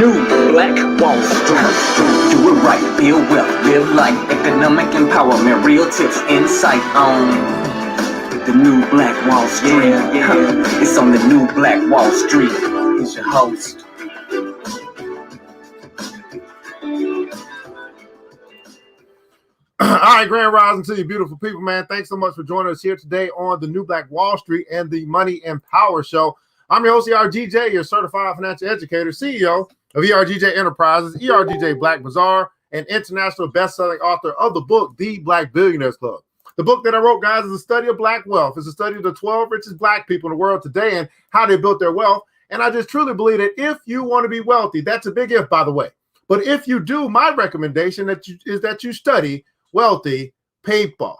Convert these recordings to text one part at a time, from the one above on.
new Black Wall Street. Do it right, build wealth, live life, economic empowerment, real tips, insight on the new Black Wall Street. It's on the new Black Wall Street. Here's your host. All right, grand rising to you beautiful people, man. Thanks so much for joining us here today on the new Black Wall Street and the Money and Power Show. I'm your host, ERGJ, your certified financial educator, CEO of ERGJ Enterprises, ERGJ Black Bazaar, and international best-selling author of the book, The Black Billionaires Club. The book that I wrote, guys, is a study of Black wealth. It's a study of the 12 richest Black people in the world today and how they built their wealth. And I just truly believe that if you want to be wealthy, that's a big if, by the way. But if you do, my recommendation is that you study wealthy people.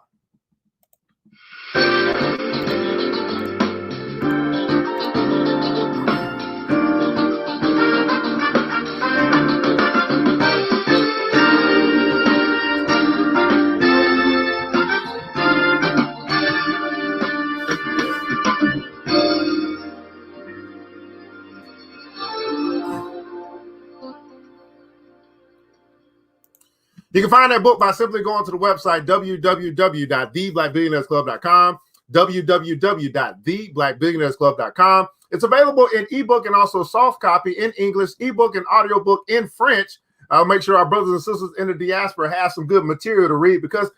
You can find that book by simply going to the website www.theblackbillionairesclub.com, www.theblackbillionairesclub.com. It's available in ebook and also soft copy in English, ebook and audiobook in French. I'll make sure our brothers and sisters in the diaspora have some good material to read because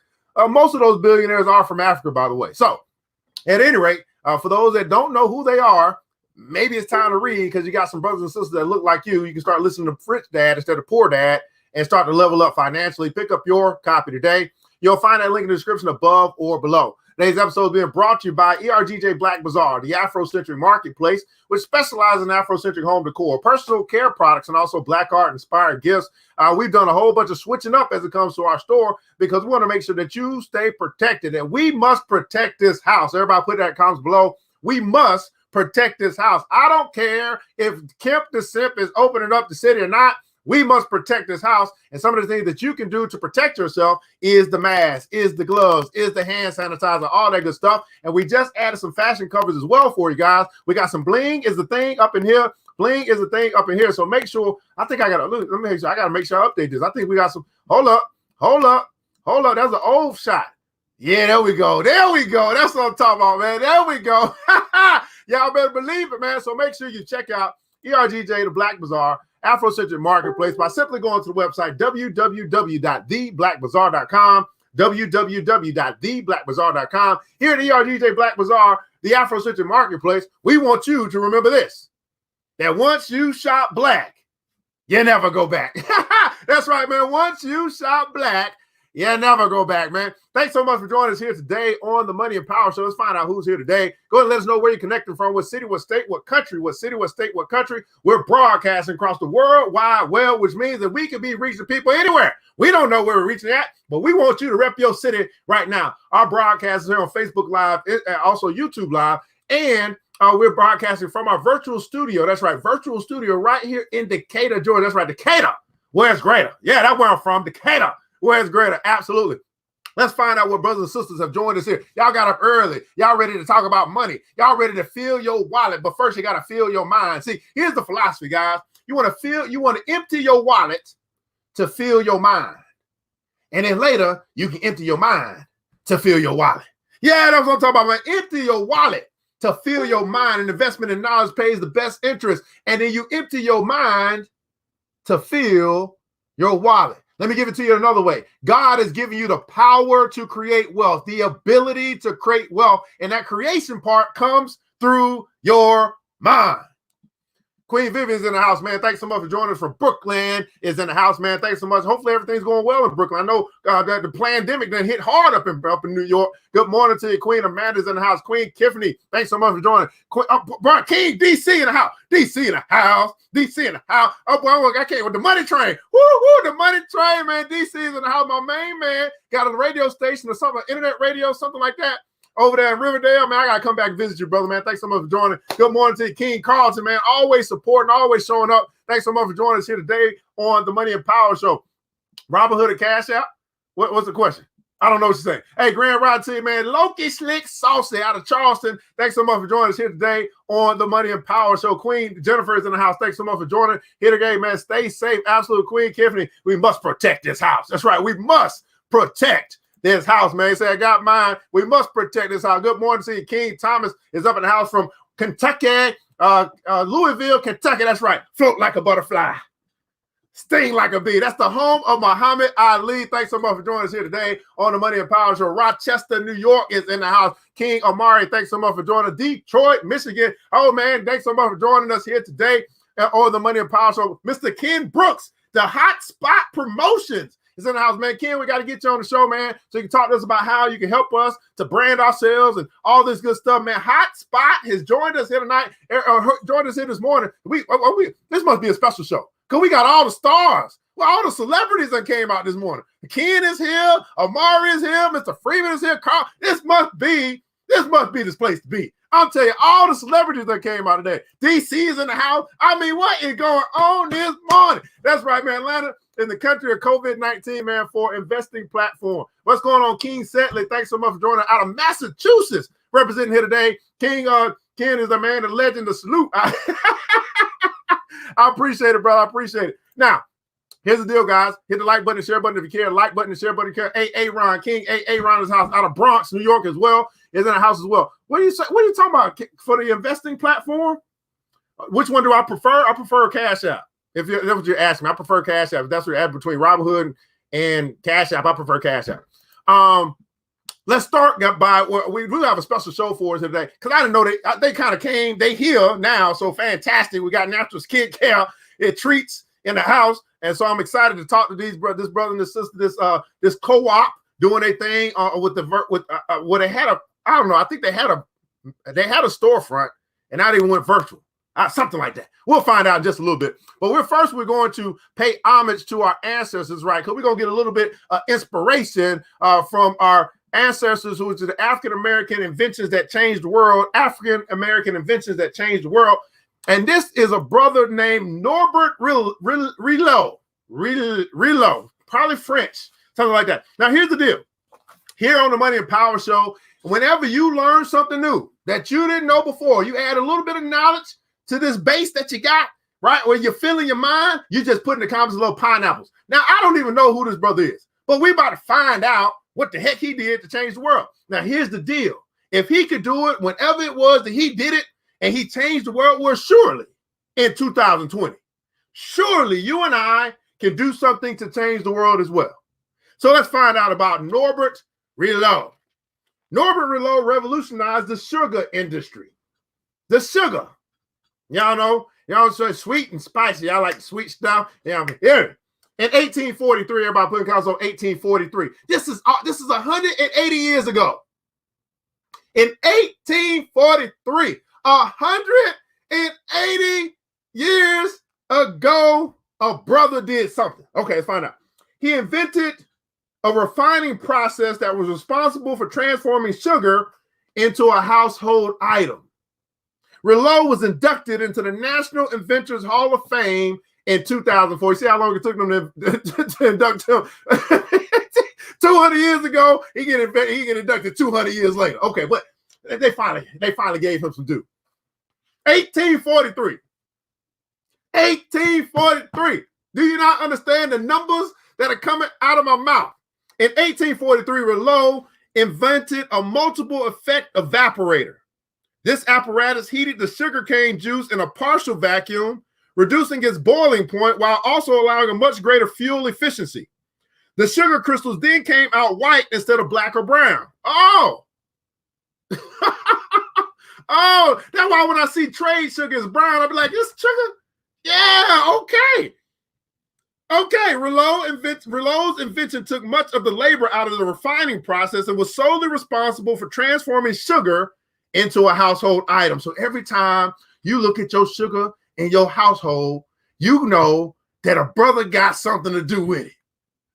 most of those billionaires are from Africa, by the way. So at any rate, for those that don't know who they are, maybe it's time to read because you got some brothers and sisters that look like you. You can start listening to Rich Dad instead of Poor Dad and start to level up financially. Pick up your copy today. You'll find that link in the description above or below. Today's episode is being brought to you by ERGJ Black Bazaar, the Afrocentric marketplace, which specializes in Afrocentric home decor, personal care products, and also Black art inspired gifts. We've done a whole bunch of switching up as it comes to our store because we want to make sure that you stay protected, and we must protect this house. Everybody put that in comments below. We must protect this house. I don't care if Kemp the Simp is opening up the city or not. We must protect this house. And some of the things that you can do to protect yourself is the mask, is the gloves, is the hand sanitizer, all that good stuff. And we just added some fashion covers as well for you guys. We got some bling is the thing up in here. Bling is the thing up in here. So make sure, I think I got to, let me make sure, I got to make sure I update this. I think we got some, hold up. That's an old shot. Yeah, there we go. That's what I'm talking about, man. There we go. Y'all better believe it, man. So make sure you check out ERGJ, the Black Bazaar, Afrocentric marketplace by simply going to the website www.theblackbazaar.com, www.theblackbazaar.com. Here at ERGJ Black Bazaar, the Afrocentric marketplace, we want you to remember this, that once you shop Black, you never go back. That's right, man. Once you shop Black, you never go back, man. Thanks so much for joining us here today on the Money and Power Show. Let's find out who's here today. Go ahead and let us know where you're connecting from, what city, what state, what country, what city, what state, what country. We're broadcasting across the world wide web, which means that we can be reaching people anywhere. We don't know where we're reaching at, but we want you to rep your city right now. Our broadcast is here on Facebook Live, also YouTube Live, and we're broadcasting from our virtual studio. That's right, virtual studio right here in Decatur, Georgia. That's right, Decatur. Where's greater? Yeah, that's where I'm from, Decatur. Where's greater? Absolutely. Let's find out what brothers and sisters have joined us here. Y'all got up early. Y'all ready to talk about money. Y'all ready to fill your wallet, but first you got to fill your mind. See, here's the philosophy, guys. You want to empty your wallet to fill your mind. And then later, you can empty your mind to fill your wallet. Yeah, that's what I'm talking about, man. Empty your wallet to fill your mind. An investment in knowledge pays the best interest. And then you empty your mind to fill your wallet. Let me give it to you another way. God has given you the power to create wealth, the ability to create wealth. And that creation part comes through your mind. Queen Vivian's in the house, man. Thanks so much for joining us from Brooklyn is in the house, man. Thanks so much. Hopefully everything's going well in Brooklyn. I know that the pandemic done hit hard up in New York. Good morning to you. Queen Amanda's in the house. Queen Tiffany, thanks so much for joining. King DC in the house. DC in the house. DC in the house. Oh, boy, I can't with the money train. Woo, the money train, man. DC is in the house. My main man got a radio station or something, internet radio, something like that. Over there in Riverdale, man, I got to come back and visit you, brother, man. Thanks so much for joining. Good morning to you, King Carlton, man. Always supporting, always showing up. Thanks so much for joining us here today on the Money and Power Show. Robin Hood and Cash App? What's the question? I don't know what you're saying. Hey, Grand Ride to you, man. Loki Slick Saucy out of Charleston. Thanks so much for joining us here today on the Money and Power Show. Queen Jennifer is in the house. Thanks so much for joining here today, man. Stay safe. Absolute Queen Tiffany. We must protect this house. That's right. We must protect this house, man. Say, I got mine. We must protect this house. Good morning to you. King Thomas is up in the house from Kentucky, Louisville, Kentucky. That's right. Float like a butterfly. Sting like a bee. That's the home of Muhammad Ali. Thanks so much for joining us here today on the Money and Power Show. Rochester, New York is in the house. King Amari, thanks so much for joining us. Detroit, Michigan. Oh, man, thanks so much for joining us here today on the Money and Power Show. Mr. Ken Brooks, the Hot Spot Promotions is in the house, man. Ken, we got to get you on the show, man, so you can talk to us about how you can help us to brand ourselves and all this good stuff, man. Hot Spot has joined us here tonight, joined us here this morning. This must be a special show. Because we got all the stars. Well, all the celebrities that came out this morning. Ken is here. Amari is here. Mr. Freeman is here. Carl. This must be this place to be. I'll tell you, all the celebrities that came out today. DC is in the house. I mean, what is going on this morning? That's right, man. Atlanta in the country of COVID-19, man, for investing platform. What's going on, King Setley? Thanks so much for joining out of Massachusetts, representing here today. Ken is the man, the legend, the salute. I appreciate it, brother. I appreciate it. Now, here's the deal, guys. Hit the like button, share button if you care. Like button, share button if you care. Aaron King, Aaron is house out of Bronx, New York as well. Is in the house as well. What are you talking about for the investing platform? Which one do I prefer? I prefer Cash App. If that's what you're asking me, I prefer Cash App. If that's what you're asking between Robinhood and Cash App, I prefer Cash App. Let's start by we do have a special show for us today because I didn't know they kind of came. They here now, so fantastic. We got Natural Skin Care treats in the house, and so I'm excited to talk to this brother and this sister, this co-op doing a thing where they had I don't know. I think they had a storefront, and now they went virtual, something like that. We'll find out in just a little bit. But we're going to pay homage to our ancestors, right? Because we're gonna get a little bit of inspiration from our ancestors, who was the African-American inventions that changed the world, And this is a brother named Norbert Rilot, probably French, something like that. Now, here's the deal. Here on the Money and Power Show, whenever you learn something new that you didn't know before, you add a little bit of knowledge to this base that you got, right? Where you're filling your mind, you just put in the comments little pineapples. Now, I don't even know who this brother is, but we about to find out what the heck he did to change the world. Now, here's the deal. If he could do it whenever it was that he did it and he changed the world, well, surely in 2020, surely you and I can do something to change the world as well. So let's find out about Norbert Rilot. Norbert Rilot revolutionized the sugar industry. The sugar. Y'all so sweet and spicy. I like sweet stuff. Yeah. In 1843, everybody putting counts on 1843. This is 180 years ago. In 1843, 180 years ago, a brother did something. Okay, let's find out. He invented a refining process that was responsible for transforming sugar into a household item. Rilot was inducted into the National Inventors Hall of Fame in 2004. You see how long it took them to induct him? 200 years ago, he get inducted 200 years later. Okay, but they finally gave him some due. 1843. 1843. Do you not understand the numbers that are coming out of my mouth? In 1843, Rilot invented a multiple effect evaporator. This apparatus heated the sugarcane juice in a partial vacuum, reducing its boiling point while also allowing a much greater fuel efficiency. The sugar crystals then came out white instead of black or brown. Oh, oh, that's why when I see trade sugar is brown, I'll be like, this sugar? Yeah, okay. Okay, Rilot's invention took much of the labor out of the refining process and was solely responsible for transforming sugar into a household item. So every time you look at your sugar in your household, you know that a brother got something to do with it.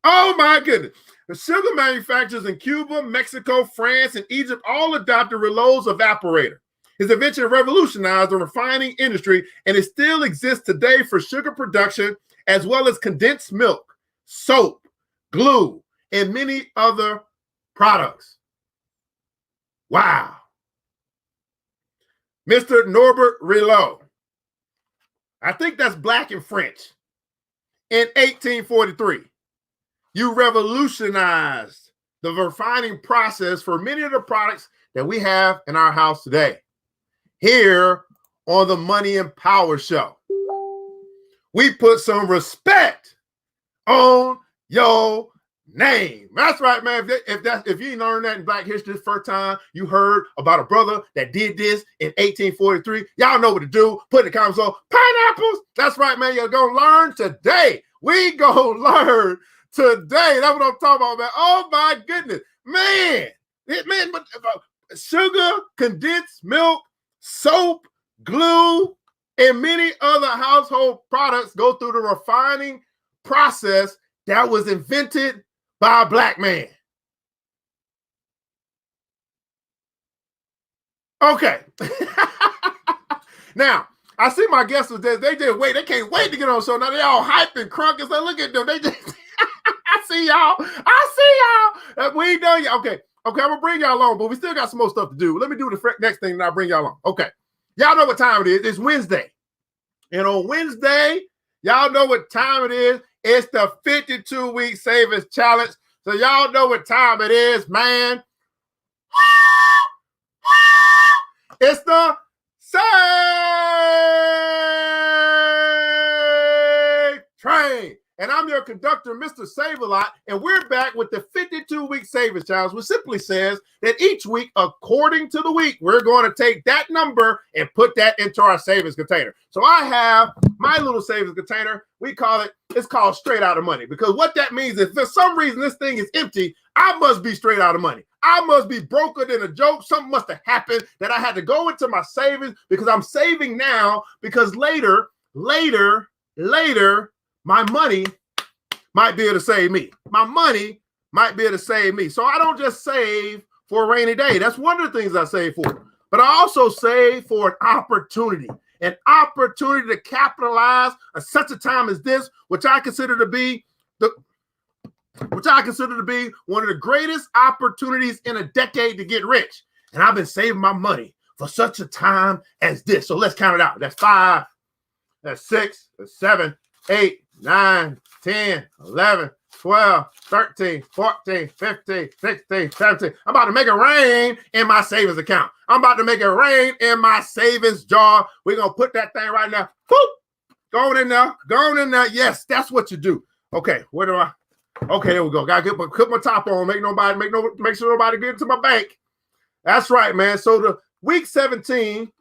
Oh my goodness. The sugar manufacturers in Cuba, Mexico, France, and Egypt all adopted Rilot's evaporator. His invention revolutionized the refining industry, and it still exists today for sugar production, as well as condensed milk, soap, glue, and many other products. Wow. Mr. Norbert Rilot. I think that's black in French. In 1843, you revolutionized the refining process for many of the products that we have in our house today. Here on the Money and Power Show, we put some respect on your name. That's right, man. If you learned that in Black History the first time you heard about a brother that did this in 1843, y'all know what to do. Put in the comments on pineapples. That's right, man. You're gonna learn today. We gonna learn today. That's what I'm talking about, man. Oh my goodness, man. But sugar, condensed milk, soap, glue, and many other household products go through the refining process that was invented by a black man. Okay. Now, I see my guests today. They can't wait to get on the show. Now they all hyped and crunk and say, look at them. They just I see y'all. We ain't done yet. Okay, I'm gonna bring y'all along, but we still got some more stuff to do. Let me do the next thing and I'll bring y'all along. Okay. Y'all know what time it is. It's Wednesday. And on Wednesday, y'all know what time it is. It's the 52-week savings challenge. So y'all know what time it is, man. It's the Save Train. And I'm your conductor, Mr. Save-A-Lot, and we're back with the 52-week savings challenge, which simply says that each week, according to the week, we're going to take that number and put that into our savings container. So I have my little savings container. It's called straight out of money, because what that means is if for some reason this thing is empty, I must be straight out of money. I must be broker than a joke. Something must have happened that I had to go into my savings because I'm saving now because later, my money might be able to save me. My money might be able to save me. So I don't just save for a rainy day. That's one of the things I save for. But I also save for an opportunity to capitalize at such a time as this, which I consider to be one of the greatest opportunities in a decade to get rich. And I've been saving my money for such a time as this. So let's count it out. That's 5, that's 6, that's 7, 8, 9, 10, 11, 12, 13, 14, 15, 16, 17. I'm about to make it rain in my savings account. I'm about to make it rain in my savings jar. We're going to put that thing right now. Boop. Go on in there. Yes, that's what you do. Okay, where do I? Okay, there we go. Got to put my top on. Make sure nobody get into my bank. That's right, man. So the week 17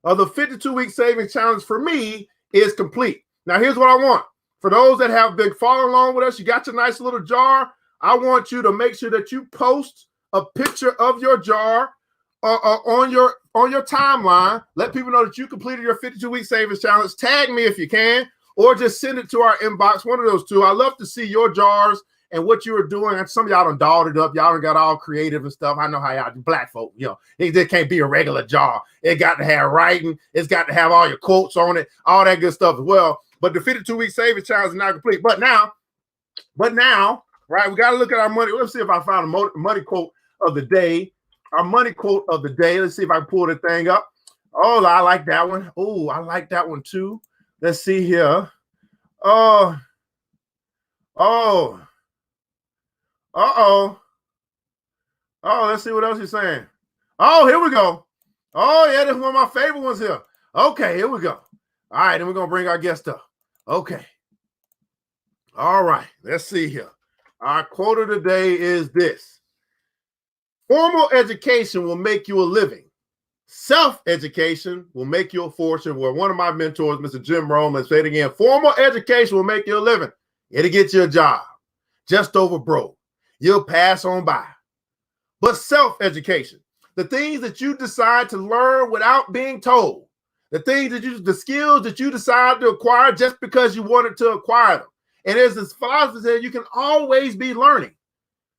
of the 52-week savings challenge for me is complete. Now, here's what I want. For those that have been following along with us, you got your nice little jar. I want you to make sure that you post a picture of your jar on your timeline. Let people know that you completed your 52-week savings challenge. Tag me if you can, or just send it to our inbox. One of those two. I love to see your jars and what you were doing. And some of y'all done dolled it up. Y'all done got all creative and stuff. I know how y'all do. Black folk, it can't be a regular jar. It got to have writing. It's got to have all your quotes on it, all that good stuff as well. But the 52-week savings challenge is not complete. But now, right, we got to look at our money. Let's see if I found a money quote of the day. Our money quote of the day. Let's see if I can pull the thing up. Oh, I like that one. Oh, I like that one too. Let's see here. Let's see what else he's saying. Oh, here we go. Oh, yeah, this is one of my favorite ones here. Okay, here we go. All right, then we're going to bring our guest up. Okay. All right, let's see here. Our quote of the day is this. Formal education will make you a living. Self-education will make you a fortune. Where one of my mentors, Mr. Jim Rome, said it again, formal education will make you a living. It'll get you a job. Just over broke. You'll pass on by. But self-education, the things that you decide to learn without being told, the skills that you decide to acquire just because you wanted to acquire them. And as this philosophy said, you can always be learning.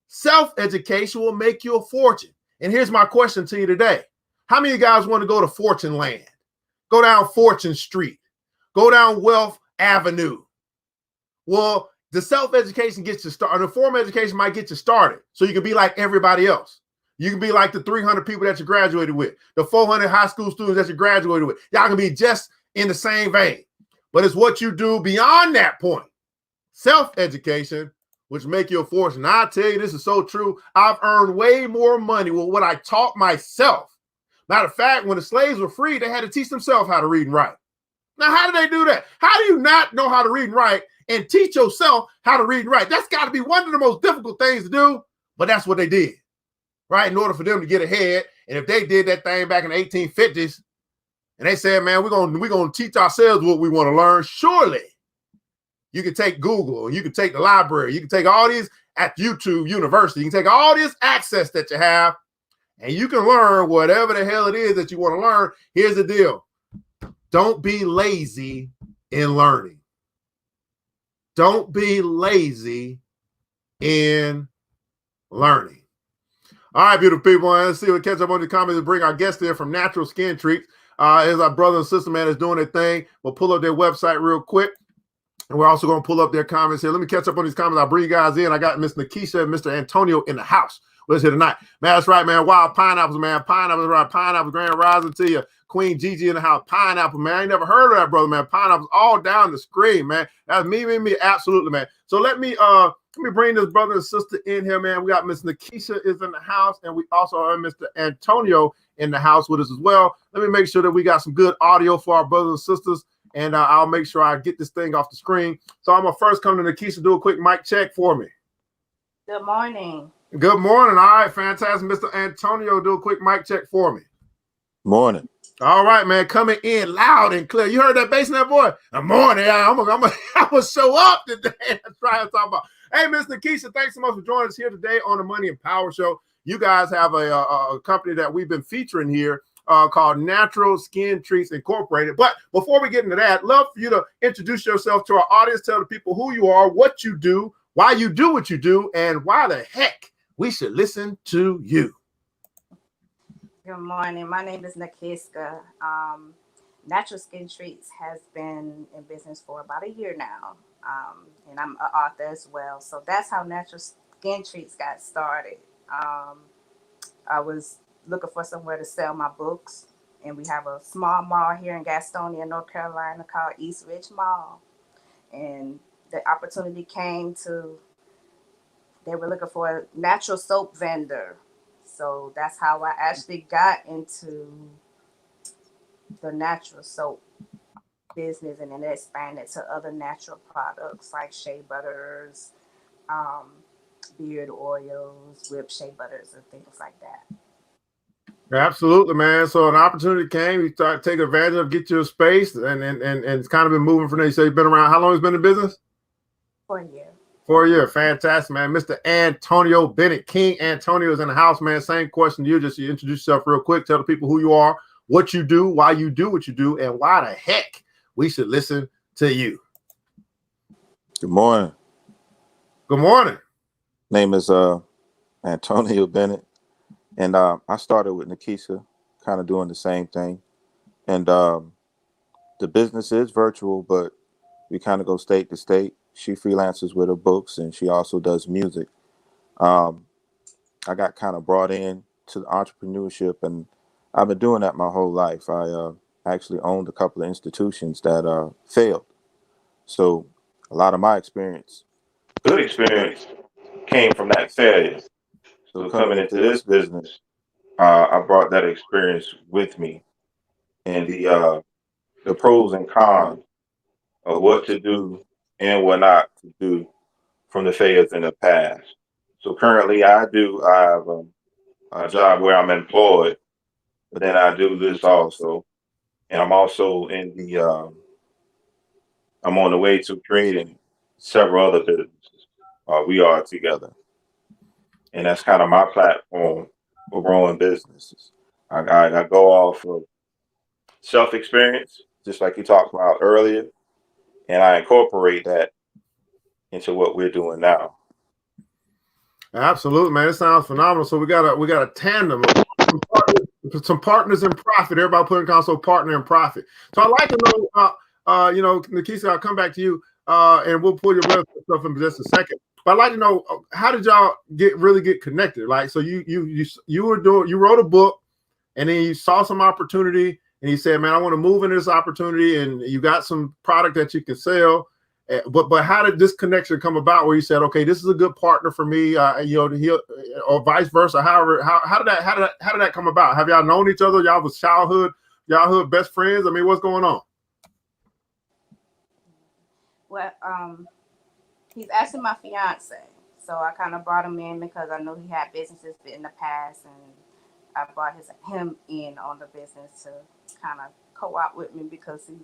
Self-education will make you a fortune. And here's my question to you today. How many of you guys want to go to Fortune Land? Go down Fortune Street. Go down Wealth Avenue. Well, The self-education gets you started. The formal education might get you started, so you can be like everybody else. You can be like the 300 people that you graduated with, the 400 high school students that you graduated with. Y'all can be just in the same vein. But it's what you do beyond that point. Self-education, which make you a fortune. And I'll tell you, this is so true. I've earned way more money with what I taught myself. Matter of fact, when the slaves were free, they had to teach themselves how to read and write. Now, how do they do that? How do you not know how to read and write and teach yourself how to read and write? That's got to be one of the most difficult things to do, but that's what they did, right? In order for them to get ahead. And if they did that thing back in the 1850s, and they said, man, we're gonna teach ourselves what we want to learn, surely you can take Google, you can take the library, you can take all these at YouTube University, you can take all this access that you have, and you can learn whatever the hell it is that you want to learn. Here's the deal. Don't be lazy in learning. Don't be lazy in learning. All right, beautiful people. Let's see what catch up on the comments and bring our guest in from Natural Skin Treats. As our brother and sister, man, is doing their thing. We'll pull up their website real quick. And we're also going to pull up their comments here. Let me catch up on these comments. I'll bring you guys in. I got Miss Nikisha and Mr. Antonio in the house with us here tonight. Man, that's right, man. Wild pineapples, man. Pineapples, right? Pineapples, grand rising to you. Queen Gigi in the house. Pineapple, man. I ain't never heard of that, brother, man. Pineapples all down the screen, man. That's me. Absolutely, man. So let me bring this brother and sister in here, man. We got Miss Nikisha is in the house, and we also have Mr. Antonio in the house with us as well. Let me make sure that we got some good audio for our brothers and sisters, and I'll make sure I get this thing off the screen. So I'm going to first come to Nikisha, do a quick mic check for me. Good morning. Good morning. All right, fantastic. Mr. Antonio, do a quick mic check for me. Morning. All right, man, coming in loud and clear. You heard that bass in that boy? Good morning. I'm gonna show up today. That's right. I'm talking about. Hey, Miss Nikisha, thanks so much for joining us here today on the Money and Power Show. You guys have a company that we've been featuring here called Natural Skin Treats Incorporated. But before we get into that, love for you to introduce yourself to our audience, tell the people who you are, what you do, why you do what you do, and why the heck we should listen to you. Good morning. My name is Nakiska. Natural Skin Treats has been in business for about a year now, and I'm an author as well. So that's how Natural Skin Treats got started. I was looking for somewhere to sell my books, and we have a small mall here in Gastonia, North Carolina called East Ridge Mall. And the opportunity came they were looking for a natural soap vendor. So that's how I actually got into the natural soap business, and then it expanded to other natural products like shea butters, beard oils, whipped shea butters, and things like that. Absolutely, man. So an opportunity came, you start taking advantage of, get your space, and it's kind of been moving from there. You say you've been around. How long has been in business? For a year. For a year. Fantastic, man. Mr. Antonio Bennett, King Antonio is in the house, man. Same question to you. Just you introduce yourself real quick. Tell the people who you are, what you do, why you do what you do, and why the heck we should listen to you. Good morning. Good morning. Name is Antonio Bennett, and I started with Nikisha, kind of doing the same thing. And the business is virtual, but we kind of go state to state. She freelances with her books, and she also does music. I got kind of brought in to entrepreneurship, and I've been doing that my whole life. I actually owned a couple of institutions that failed. So a lot of my experience, good experience, came from that failure. So coming into this business, I brought that experience with me, and the pros and cons of what to do and what not to do from the failures in the past. So currently I have a job where I'm employed, but then I do this also. And I'm also in I'm on the way to creating several other businesses. We are together. And that's kind of my platform for growing businesses. I go off of self-experience, just like you talked about earlier, and I incorporate that into what we're doing now. Absolutely, man. It sounds phenomenal. So we got a tandem of some partners in profit. Everybody putting console partner in profit. So I'd like to know, Nikisha, I'll come back to you. and we'll pull your website stuff in just a second. But I'd like to know, how did y'all really get connected? Like, so you wrote a book, and then you saw some opportunity, and you said, "Man, I want to move into this opportunity," and you got some product that you can sell. But how did this connection come about? Where you said, "Okay, this is a good partner for me," or vice versa? However, how did that come about? Have y'all known each other? Y'all was childhood best friends? I mean, what's going on? Well, he's actually my fiance, so I kind of brought him in because I know he had businesses in the past, and I brought him in on the business to kind of co-op with me because he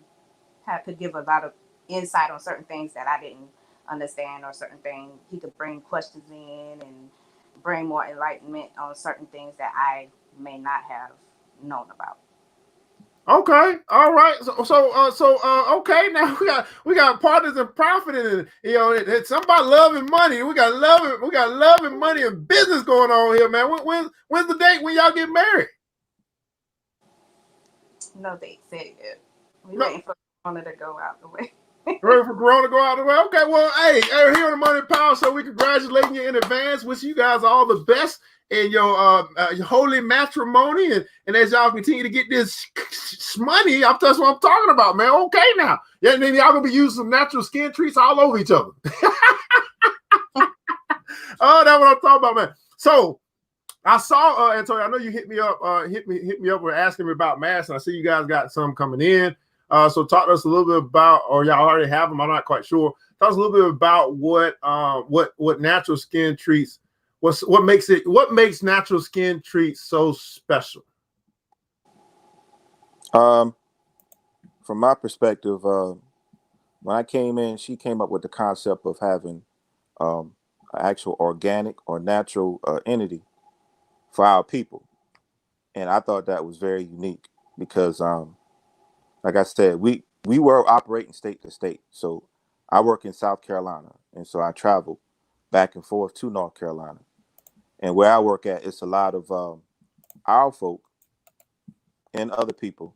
had to give a lot of insight on certain things that I didn't understand, or certain things he could bring questions in and bring more enlightenment on certain things that I may not have known about. Okay, all right. Okay. Now we got partners in profit, and it's somebody loving money. We got love and money and business going on here, man. When's the date when y'all get married? No date set yet. We No. waiting for Corona to go out the way. Ready for Corona to go out the way? Okay, well, hey, here on the Money Power Show, we congratulate you in advance. Wish you guys all the best in your holy matrimony, and as y'all continue to get this money, that's what I'm talking about, man. Okay, now, yeah, and then y'all gonna be using some natural skin treats all over each other. Oh, that's what I'm talking about, man. So I saw Antonio. I know you hit me up, hit me up with asking me about masks, and I see you guys got some coming in. So talk to us a little bit about, or y'all already have them, I'm not quite sure. Tell us a little bit about what natural skin treats, what makes natural skin treats so special. From my perspective, when I came in, she came up with the concept of having an actual organic or natural entity for our people, and I thought that was very unique because like I said, we were operating state to state. So I work in South Carolina, and so I travel back and forth to North Carolina. And where I work at, it's a lot of our folk and other people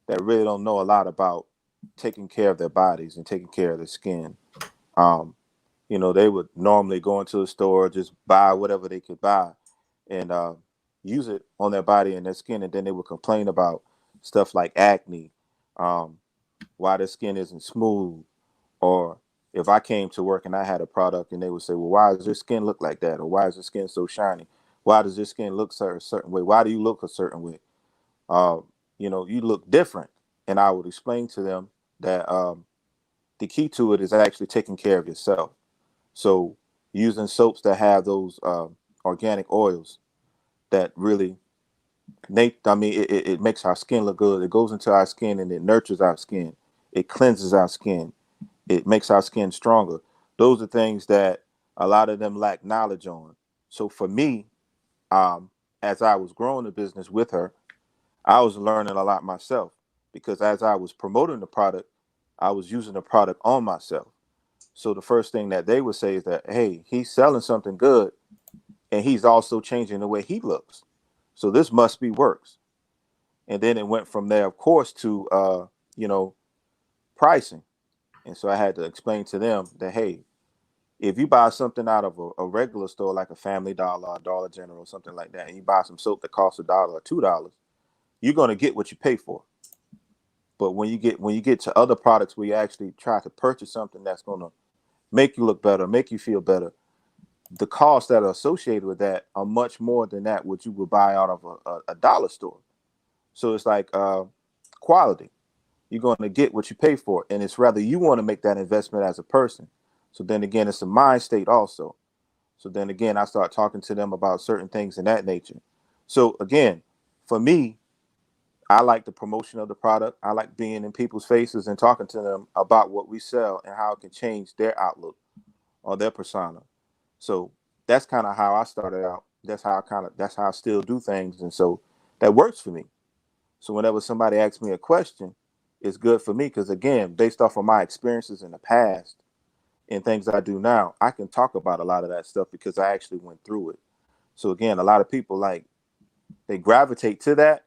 that really don't know a lot about taking care of their bodies and taking care of their skin. Um, they would normally go into a store, just buy whatever they could buy, and use it on their body and their skin, and then they would complain about stuff like acne, um, why their skin isn't smooth, or if I came to work and I had a product and they would say, well, why does your skin look like that? Or why is your skin so shiny? Why does your skin look a certain way? Why do you look a certain way? You look different. And I would explain to them that the key to it is actually taking care of yourself. So using soaps that have those organic oils that really, it makes our skin look good. It goes into our skin and it nurtures our skin. It cleanses our skin. It makes our skin stronger. Those are things that a lot of them lack knowledge on. So for me, as I was growing the business with her, I was learning a lot myself because as I was promoting the product, I was using the product on myself. So the first thing that they would say is that, hey, he's selling something good and he's also changing the way he looks. So this must be works. And then it went from there, of course, to, pricing. And so I had to explain to them that, hey, if you buy something out of a regular store like a Family Dollar, Dollar General, something like that, and you buy some soap that costs $1 or $2, you're going to get what you pay for. But when you get to other products where you actually try to purchase something that's going to make you look better, make you feel better, the costs that are associated with that are much more than that what you would buy out of a dollar store. So it's like quality. You're going to get what you pay for, and it's rather you want to make that investment as a person. So then again, it's a mind state also. So then again, I start talking to them about certain things in that nature. So again, for me, I like the promotion of the product. I like being in people's faces and talking to them about what we sell and how it can change their outlook or their persona. So that's kind of how I started out. That's how I still do things. And so that works for me. So whenever somebody asks me a question, it's good for me because again, based off of my experiences in the past and things I do now, I can talk about a lot of that stuff because I actually went through it. So again, a lot of people they gravitate to that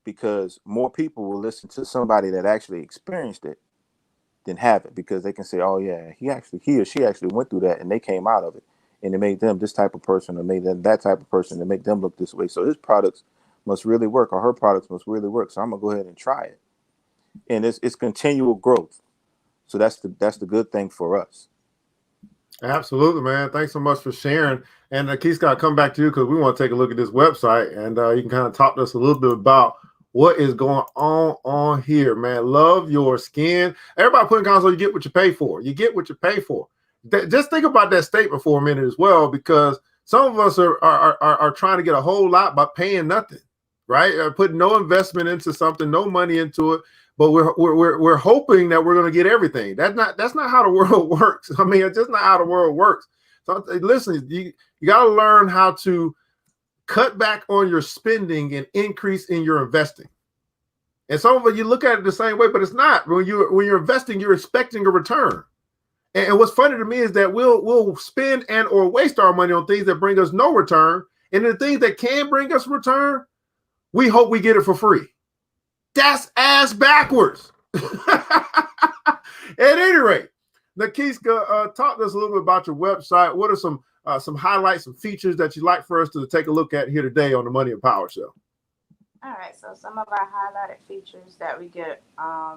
because more people will listen to somebody that actually experienced it than have it, because they can say, oh yeah, he or she actually went through that and they came out of it, and it made them this type of person, or made them that type of person, to make them look this way. So his products must really work, or her products must really work. So I'm gonna go ahead and try it. And it's continual growth. So that's the good thing for us. Absolutely, man. Thanks so much for sharing. And Keith, got to come back to you because we want to take a look at this website, and you can kind of talk to us a little bit about what is going on here, man. Love your skin. Everybody put in comments, you get what you pay for. You get what you pay for. Just think about that statement for a minute as well, because some of us are trying to get a whole lot by paying nothing, right? Putting no investment into something, no money into it. But we're hoping that we're going to get everything. That's not how the world works. I mean, it's just not how the world works. So listen, you got to learn how to cut back on your spending and increase in your investing. And some of it, you look at it the same way, but it's not. When you're investing, you're expecting a return. And what's funny to me is that we'll spend and or waste our money on things that bring us no return, and the things that can bring us return, we hope we get it for free. That's ass backwards. At any rate, Nakiska, talk to us a little bit about your website. What are some highlights, some features that you'd like for us to take a look at here today on the Money and Power Show? All right, so some of our highlighted features that we get a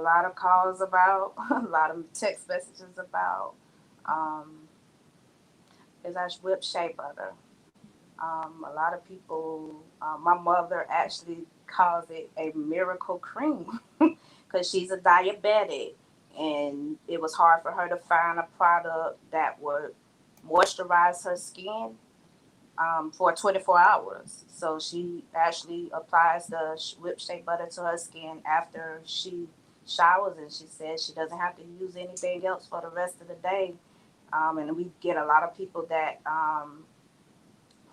lot of calls about, a lot of text messages about, is our whip shea butter. A lot of people, my mother actually calls it a miracle cream because she's a diabetic, and it was hard for her to find a product that would moisturize her skin for 24 hours. So she actually applies the whip shea butter to her skin after she showers, and she says she doesn't have to use anything else for the rest of the day. And we get a lot of people that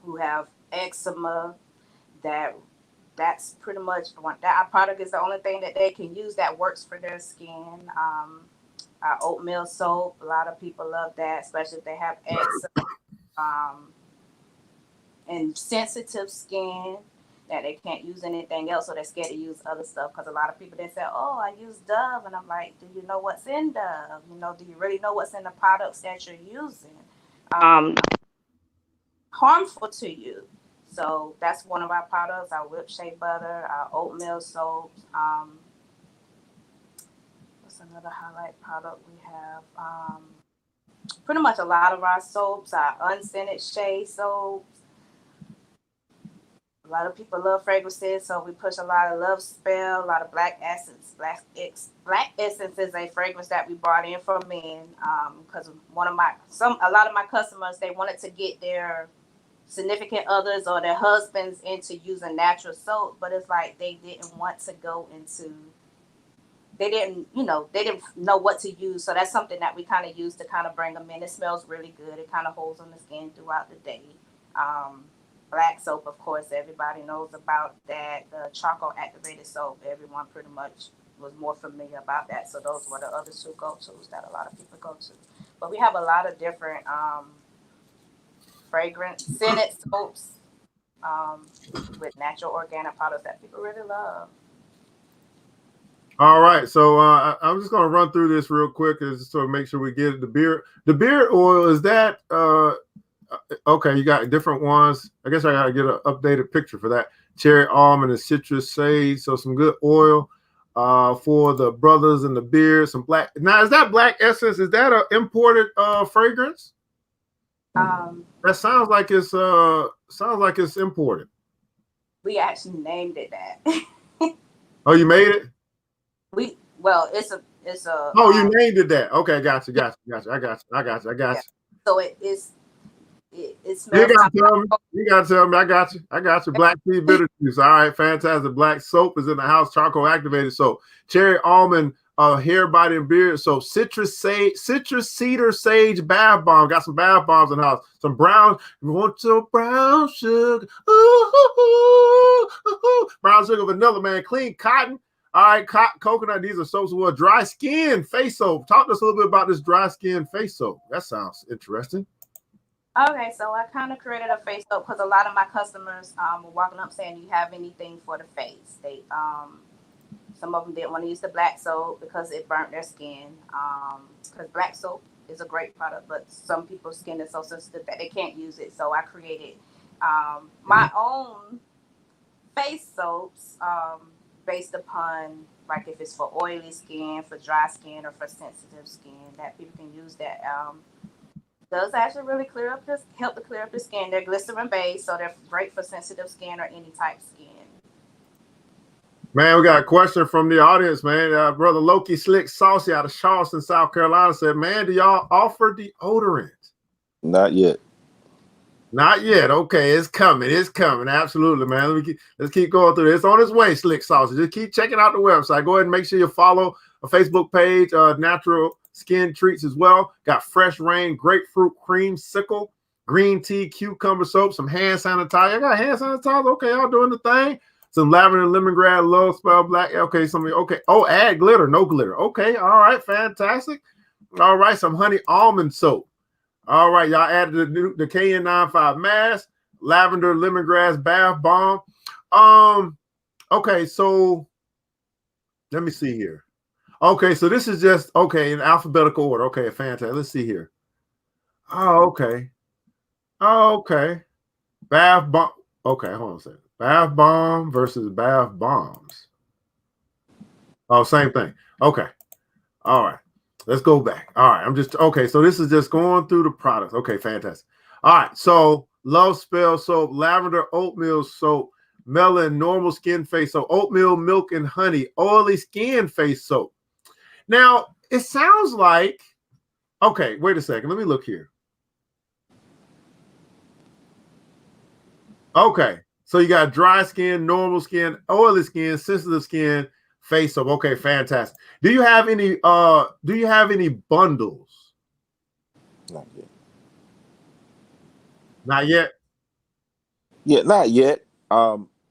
who have eczema, that's pretty much that our product is the only thing that they can use that works for their skin. Our oatmeal soap, a lot of people love that, especially if they have eczema and sensitive skin that they can't use anything else, so they're scared to use other stuff. Because a lot of people, they say, oh, I use Dove, and I'm like, do you know what's in Dove? Do you really know what's in the products that you're using? Harmful to you. So that's one of our products, our whip shea butter, our oatmeal soaps. What's another highlight product we have? Pretty much a lot of our soaps, our unscented shea soaps. A lot of people love fragrances, so we push a lot of Love Spell, a lot of Black Essence. Black Essence is a fragrance that we brought in for men because a lot of my customers, they wanted to get their significant others or their husbands into using natural soap, but it's like they didn't want to go into, they didn't know what to use. So that's something that we kind of use to kind of bring them in. It smells really good. It kind of holds on the skin throughout the day. Black soap, of course, everybody knows about that. The charcoal activated soap, everyone pretty much was more familiar about that. So those were the other two go-tos that a lot of people go to. But we have a lot of different fragrance scented soaps with natural organic products that people really love. All right, so I'm just going to run through this real quick just to make sure we get it. The beard oil, is that okay? You got different ones. I guess I got to get an updated picture for that. Cherry almond and citrus sage, so some good oil for the brothers and the beard. Some black. Now, is that Black Essence? Is that an imported fragrance? That sounds like it's imported. We actually named it that. Oh, you made it? It's a. Oh, you named it that. Okay, gotcha. I got you. Yeah. So it smells. You gotta tell me. I got you. Black tea bitter juice. All right, fantastic. Black soap is in the house. Charcoal activated soap. Cherry almond hair, body, and beard soap. Citrus cedar sage bath bomb. Got some bath bombs in the house. Some brown. You want some brown sugar? Ooh. Brown sugar, vanilla, man. Clean cotton. All right, coconut. These are soaps with dry skin face soap. Talk to us a little bit about this dry skin face soap. That sounds interesting. Okay, so I kind of created a face soap because a lot of my customers were walking up saying, "Do you have anything for the face?" Some of them didn't want to use the black soap because it burnt their skin. Because black soap is a great product, but some people's skin is so sensitive that they can't use it. So I created my own face soaps based upon, like, if it's for oily skin, for dry skin, or for sensitive skin, that people can use that. Does actually really help to clear up the skin. They're glycerin based, so they're great for sensitive skin or any type skin. Man, we got a question from the audience, man. Brother Loki Slick Saucy out of Charleston, South Carolina said, man, do y'all offer deodorant? Not yet. Not yet. Okay, it's coming. It's coming. Absolutely, man. Let's keep going through this. It's on its way, Slick Saucy. Just keep checking out the website. Go ahead and make sure you follow a Facebook page, Natural Skin Treats as well. Got Fresh Rain, Grapefruit Creamsicle, Green Tea, Cucumber Soap, some hand sanitizer. I got hand sanitizer. Okay, y'all doing the thing. Some lavender, lemongrass, low spell black. Okay, okay. Oh, add glitter, no glitter. Okay, all right, fantastic. All right, some honey almond soap. All right, y'all added the KN95 mask, lavender, lemongrass bath bomb. Okay, so let me see here. Okay, so this is just in alphabetical order. Okay, fantastic. Let's see here. Oh, okay. Oh, okay. Bath bomb. Okay, hold on a second. Bath bomb versus bath bombs. Oh, same thing. Okay. All right. Let's go back. All right. So this is just going through the products. Okay, fantastic. All right. So Love Spell soap, lavender oatmeal soap, melon normal skin face soap, oatmeal milk and honey, oily skin face soap. Now, it sounds like, okay, wait a second. Let me look here. Okay. So you got dry skin, normal skin, oily skin, sensitive skin, face soap. Okay, fantastic. Do you have any bundles? Not yet. Not yet. Yeah, not yet.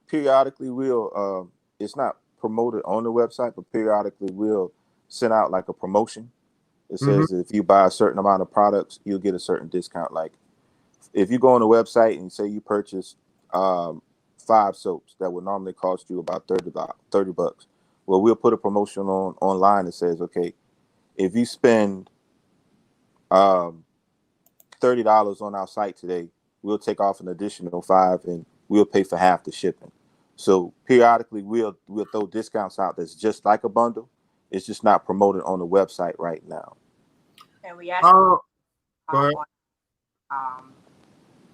Periodically we'll it's not promoted on the website, but periodically we'll send out like a promotion. It says if you buy a certain amount of products, you'll get a certain discount. Like if you go on the website and say you purchase 5 soaps that would normally cost you about $30. Well, we'll put a promotion online that says, okay, if you spend $30 on our site today, we'll take off an additional 5 and we'll pay for half the shipping. So periodically we'll throw discounts out that's just like a bundle. It's just not promoted on the website right now. And we actually go ahead.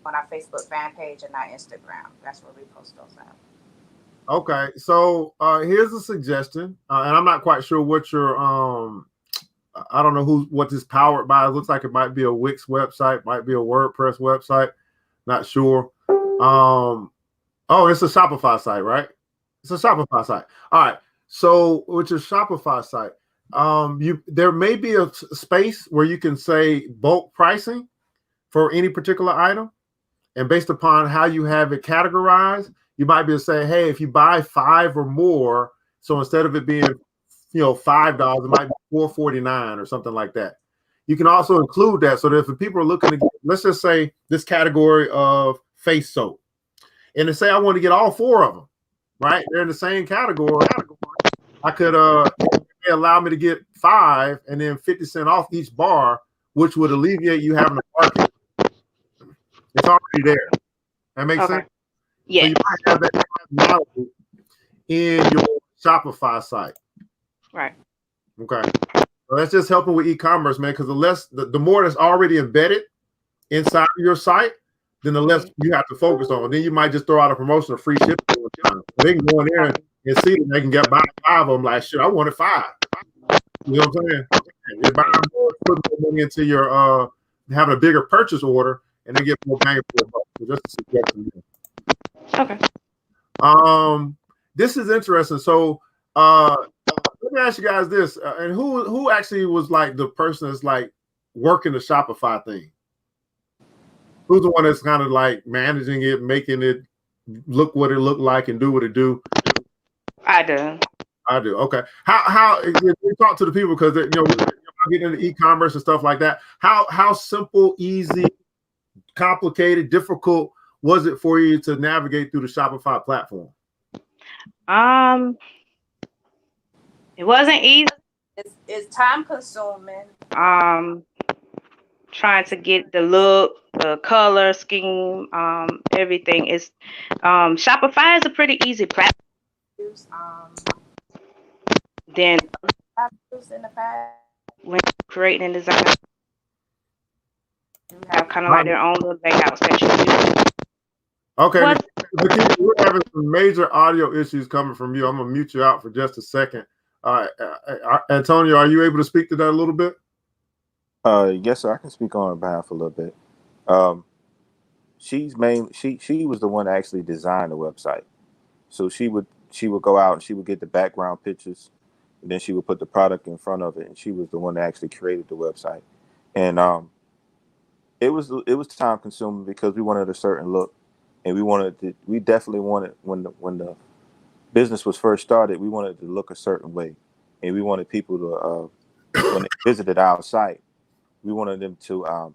On our Facebook fan page and our Instagram. That's where we post those out. Okay, so here's a suggestion, and I'm not quite sure what your I don't know what this powered by. It looks like it might be a Wix website, might be a WordPress website, not sure. Oh, it's a Shopify site, right? It's a Shopify site. All right, so with your Shopify site, there may be a space where you can say bulk pricing for any particular item. And based upon how you have it categorized, you might be able to say, hey, if you buy 5 or more, so instead of it being, $5, it might be $4.49 or something like that. You can also include that so that if people are looking to get, let's just say this category of face soap, and to say I want to get all 4 of them, right? They're in the same category. I could allow me to get 5 and then 50 cents off each bar, which would alleviate you having to market. It's already there. That makes sense? Yeah. So you might have that functionality in your Shopify site. Right. Okay. So that's just helping with e-commerce, man, because the more that's already embedded inside of your site, then the less you have to focus on. Then you might just throw out a promotion of free shipping. They can go in there and see that they can get buy 5 of them. Like, shit, I wanted 5. You know what I'm saying? You're buying more, putting more money into your having a bigger purchase order, and they get more bang for the buck. So just a suggestion. Okay. This is interesting. So let me ask you guys this: and who actually was like the person that's like working the Shopify thing? Who's the one that's kind of like managing it, making it look what it looked like and do what it do? I do. Okay. How you talk to the people, because getting into e-commerce and stuff like that. How simple, easy, complicated, difficult was it for you to navigate through the Shopify platform? It wasn't easy. It's time consuming. Trying to get the look, the color scheme, everything is. Shopify is a pretty easy platform. Use Then I've used in the past. when creating and design, you have kind of like their own little layouts that you use. Okay, What? Nikita, we're having some major audio issues coming from you. I'm gonna mute you out for just a second. Antonio, are you able to speak to that a little bit? Yes, sir. I can speak on her behalf a little bit. Um, she was the one that actually designed the website. So she would go out and she would get the background pictures, and then she would put the product in front of it, and she was the one that actually created the website. And it was time consuming because we wanted a certain look, and we definitely wanted when the business was first started, we wanted it to look a certain way, and we wanted people to when they visited our site, we wanted them to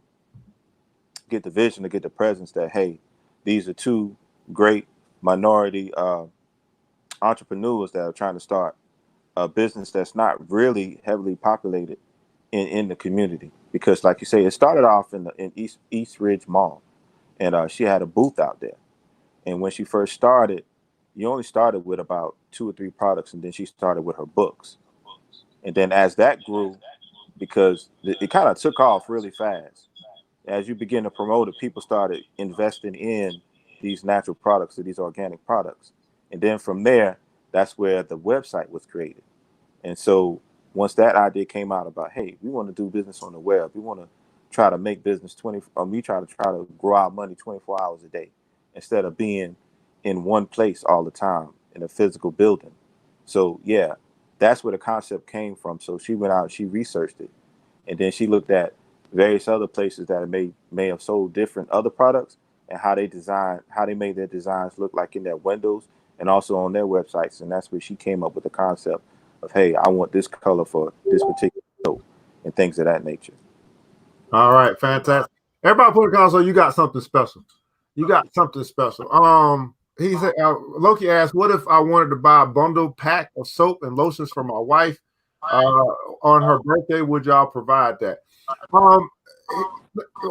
get the vision, to get the presence that, hey, these are two great minority entrepreneurs that are trying to start a business that's not really heavily populated in the community. Because, like you say, it started off in East Ridge Mall, and she had a booth out there. And when she first started, you only started with about 2 or 3 products, and then she started with her books. And then as that grew, because it kind of took off really fast, as you begin to promote it, people started investing in these natural products or these organic products. And then from there, that's where the website was created. And so once that idea came out about, hey, we want to do business on the web, we want to try to make business we try to grow our money 24 hours a day instead of being in one place all the time in a physical building. So yeah, that's where the concept came from. So she went out and she researched it, and then she looked at various other places that may have sold different other products and how they made their designs look like in their windows and also on their websites. And that's where she came up with the concept of, hey, I want this color for this particular soap and things of that nature. All right, fantastic. Everybody put a console. You got something special. You got something special. He said, Loki asked, "What if I wanted to buy a bundle pack of soap and lotions for my wife on her birthday? Would y'all provide that?" Um,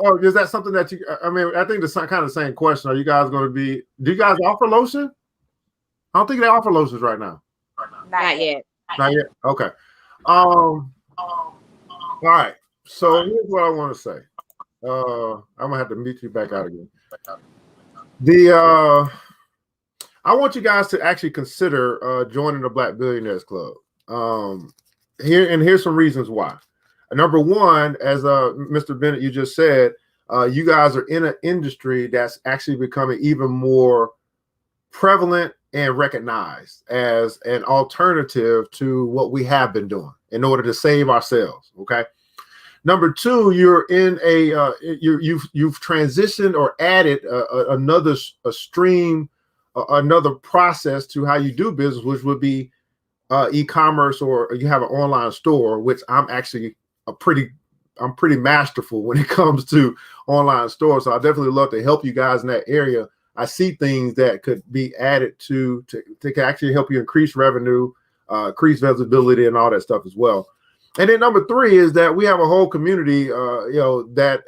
or is that something that you? I mean, I think the kind of the same question. Are you guys going to be? Do you guys offer lotion? I don't think they offer lotions right now. Not yet. Not yet. Okay. All right. So here's what I want to say. I'm gonna have to meet you back out again. I want you guys to actually consider joining the Black Billionaires Club. Here's some reasons why. Number one, as Mr. Bennett, you just said, you guys are in an industry that's actually becoming even more prevalent and recognized as an alternative to what we have been doing in order to save ourselves. Okay. Number two, you're in you've transitioned or added another stream, another process to how you do business, which would be e-commerce, or you have an online store, which I'm actually I'm pretty masterful when it comes to online stores. So I definitely love to help you guys in that area. I see things that could be added to actually help you increase revenue, increase visibility, and all that stuff as well. And then number three is that we have a whole community, that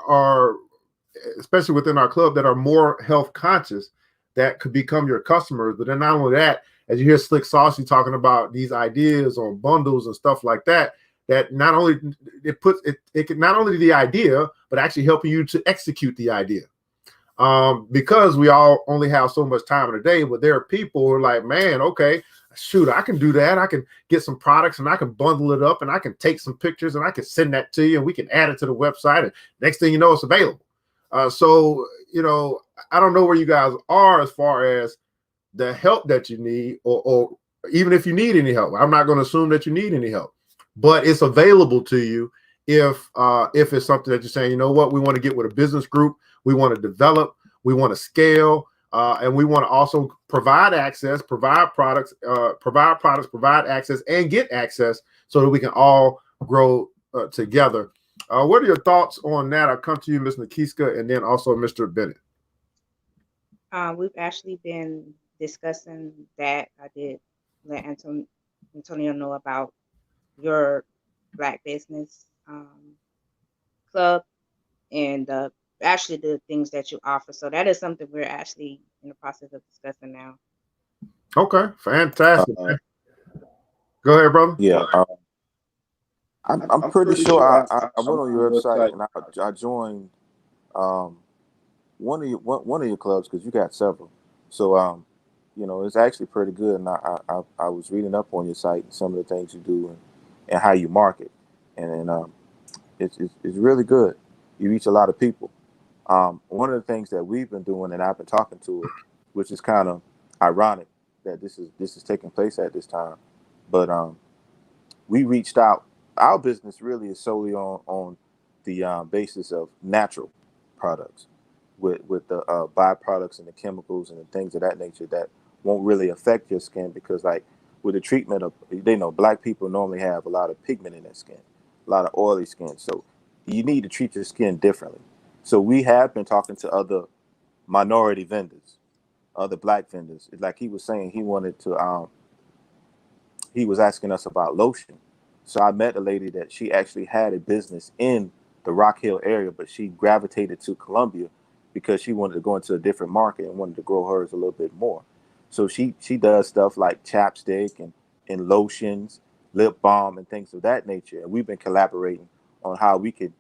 are, especially within our club, that are more health conscious, that could become your customers. But then not only that, as you hear Slick Saucy talking about these ideas on bundles and stuff like that, that not only it can not only the idea, but actually helping you to execute the idea. Because we all only have so much time in a day, but there are people who are like, man, okay, shoot, I can do that. I can get some products and I can bundle it up and I can take some pictures and I can send that to you and we can add it to the website. And next thing you know, it's available. So, I don't know where you guys are as far as the help that you need, or even if you need any help. I'm not going to assume that you need any help, but it's available to you if it's something that you're saying, you know what, we want to get with a business group, we want to develop, we want to scale, and we want to also provide access, provide products, provide access, and get access so that we can all grow together. What are your thoughts on that? I'll come to you, Ms. Nakiska, and then also Mr. Bennett. We've actually been discussing that. I did let Antonio know about your Black business club and actually the things that you offer. So that is something we're actually in the process of discussing now. Okay, fantastic. Uh, Go ahead, brother. yeah, I'm pretty sure I went on your website and I joined um, one of your clubs because you got several. So it's actually pretty good. And I was reading up on your site and some of the things you do and how you market, and it's really good. You reach a lot of people. One of the things that we've been doing, and I've been talking to her, which is kind of ironic that this is taking place at this time, but we reached out. Our business really is solely on the basis of natural products, with the byproducts and the chemicals and the things of that nature that won't really affect your skin because, like, with the treatment of, they know Black people normally have a lot of pigment in their skin, a lot of oily skin, so you need to treat your skin differently. So we have been talking to other minority vendors, other Black vendors. Like he was saying, he was asking us about lotion. So I met a lady that she actually had a business in the Rock Hill area, but she gravitated to Columbia because she wanted to go into a different market and wanted to grow hers a little bit more. So she does stuff like chapstick and lotions, lip balm, and things of that nature. And we've been collaborating on how we can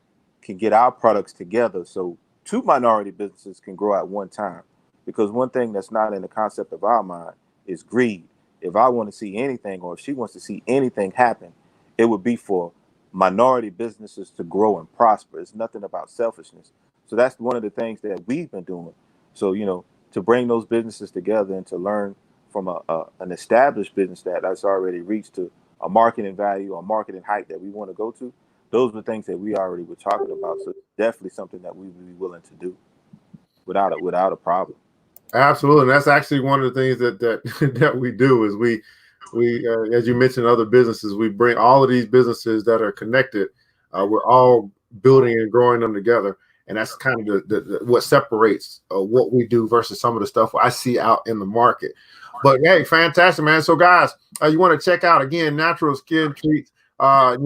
get our products together so two minority businesses can grow at one time. Because one thing that's not in the concept of our mind is greed. If I want to see anything, or if she wants to see anything happen, it would be for minority businesses to grow and prosper. It's nothing about selfishness. So that's one of the things that we've been doing. So, to bring those businesses together and to learn from an established business that's already reached to a marketing value or marketing height that we want to go to, those were things that we already were talking about. So it's definitely something that we would be willing to do without a problem. Absolutely, and that's actually one of the things that that we do is we as you mentioned, other businesses. We bring all of these businesses that are connected. We're all building and growing them together, and that's kind of the what separates what we do versus some of the stuff I see out in the market. But hey, fantastic, man. So guys, you want to check out again Natural Skin Treats. The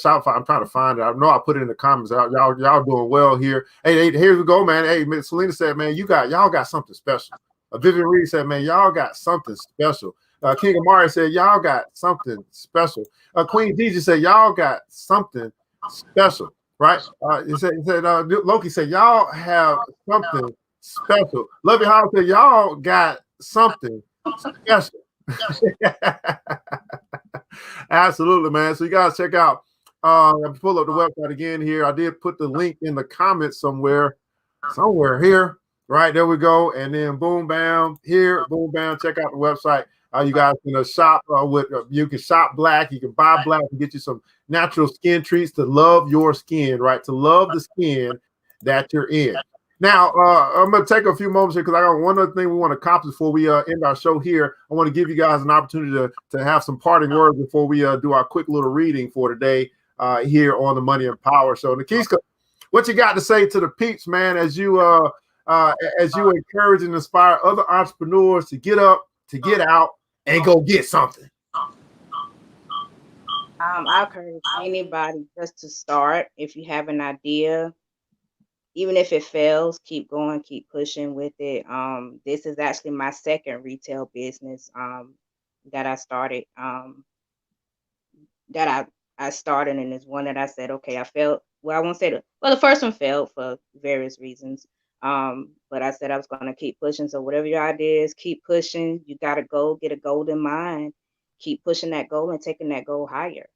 Shopify. I'm trying to find it. I know I put it in the comments. Y'all doing well here. Hey, here we go, man. Hey, Miss Selena said, man, y'all got something special. Vivian Reed said, man, y'all got something special. King Amari said, y'all got something special. Queen DJ said, y'all got something special, right? Loki said, y'all have something special. Lovey Howard said, y'all got something special. Absolutely, man. So you guys check out. Pull up the website again here. I did put the link in the comments somewhere here. Right there we go. And then boom, bam, here, boom, bam. Check out the website. You guys can shop with. You can shop Black. You can buy Black and get you some natural skin treats to love your skin. Right, to love the skin that you're in. Now, I'm going to take a few moments here because I got one other thing we want to accomplish before we end our show here. I want to give you guys an opportunity to have some parting words before we do our quick little reading for today here on the Money and Power Show. Nakiska, what you got to say to the peeps, man, as you encourage and inspire other entrepreneurs to get up, to get out, and go get something? I encourage anybody just to start. If you have an idea, even if it fails, keep going, keep pushing with it. This is actually my second retail business that I started. That I started, and it's one that I said, okay, I failed. Well, I won't say the first one failed for various reasons. But I said I was going to keep pushing. So whatever your idea is, keep pushing. You got to go get a goal in mind. Keep pushing that goal and taking that goal higher.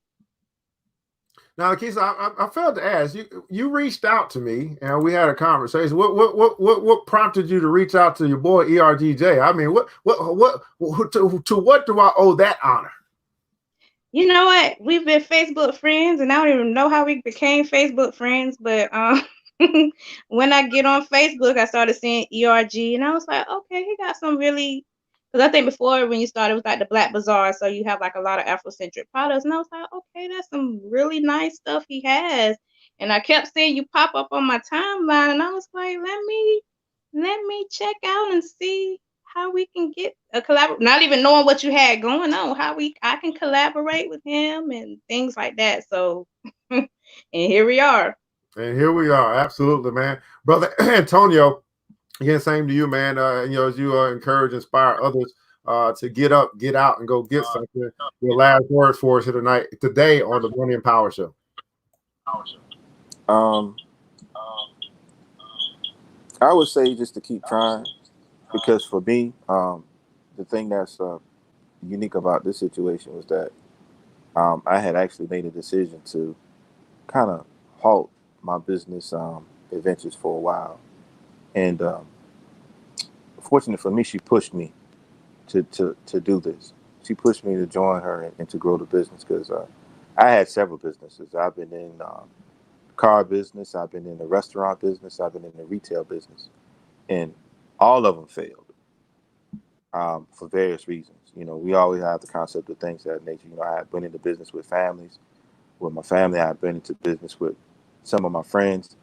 Now, Keisha, I failed to ask you. You reached out to me, and we had a conversation. What prompted you to reach out to your boy ERGJ? I mean, to what do I owe that honor? You know what? We've been Facebook friends, and I don't even know how we became Facebook friends. But when I get on Facebook, I started seeing ERG, and I was like, okay, he got some really. Because I think before when you started, it was like the Black Bazaar, so you have like a lot of Afrocentric products, and I was like, okay, that's some really nice stuff he has. And I kept seeing you pop up on my timeline, and I was like, let me check out and see how we can get a collab, not even knowing what you had going on, I can collaborate with him and things like that. So, and here we are. And here we are. Absolutely, man. Brother Antonio, again, same to you, man. As you encourage, inspire others to get up, get out, and go get something. Your last words for us here today on the Money and Power Show. I would say just to keep trying, because for me, the thing that's unique about this situation was that I had actually made a decision to kind of halt my business adventures for a while, and fortunately for me, she pushed me to do this. She pushed me to join her and to grow the business, because I had several businesses. I've been in car business, I've been in the restaurant business, I've been in the retail business, and all of them failed for various reasons. We always have the concept of things of that nature. I had been into business with families. With my family, I had been into business with some of my friends,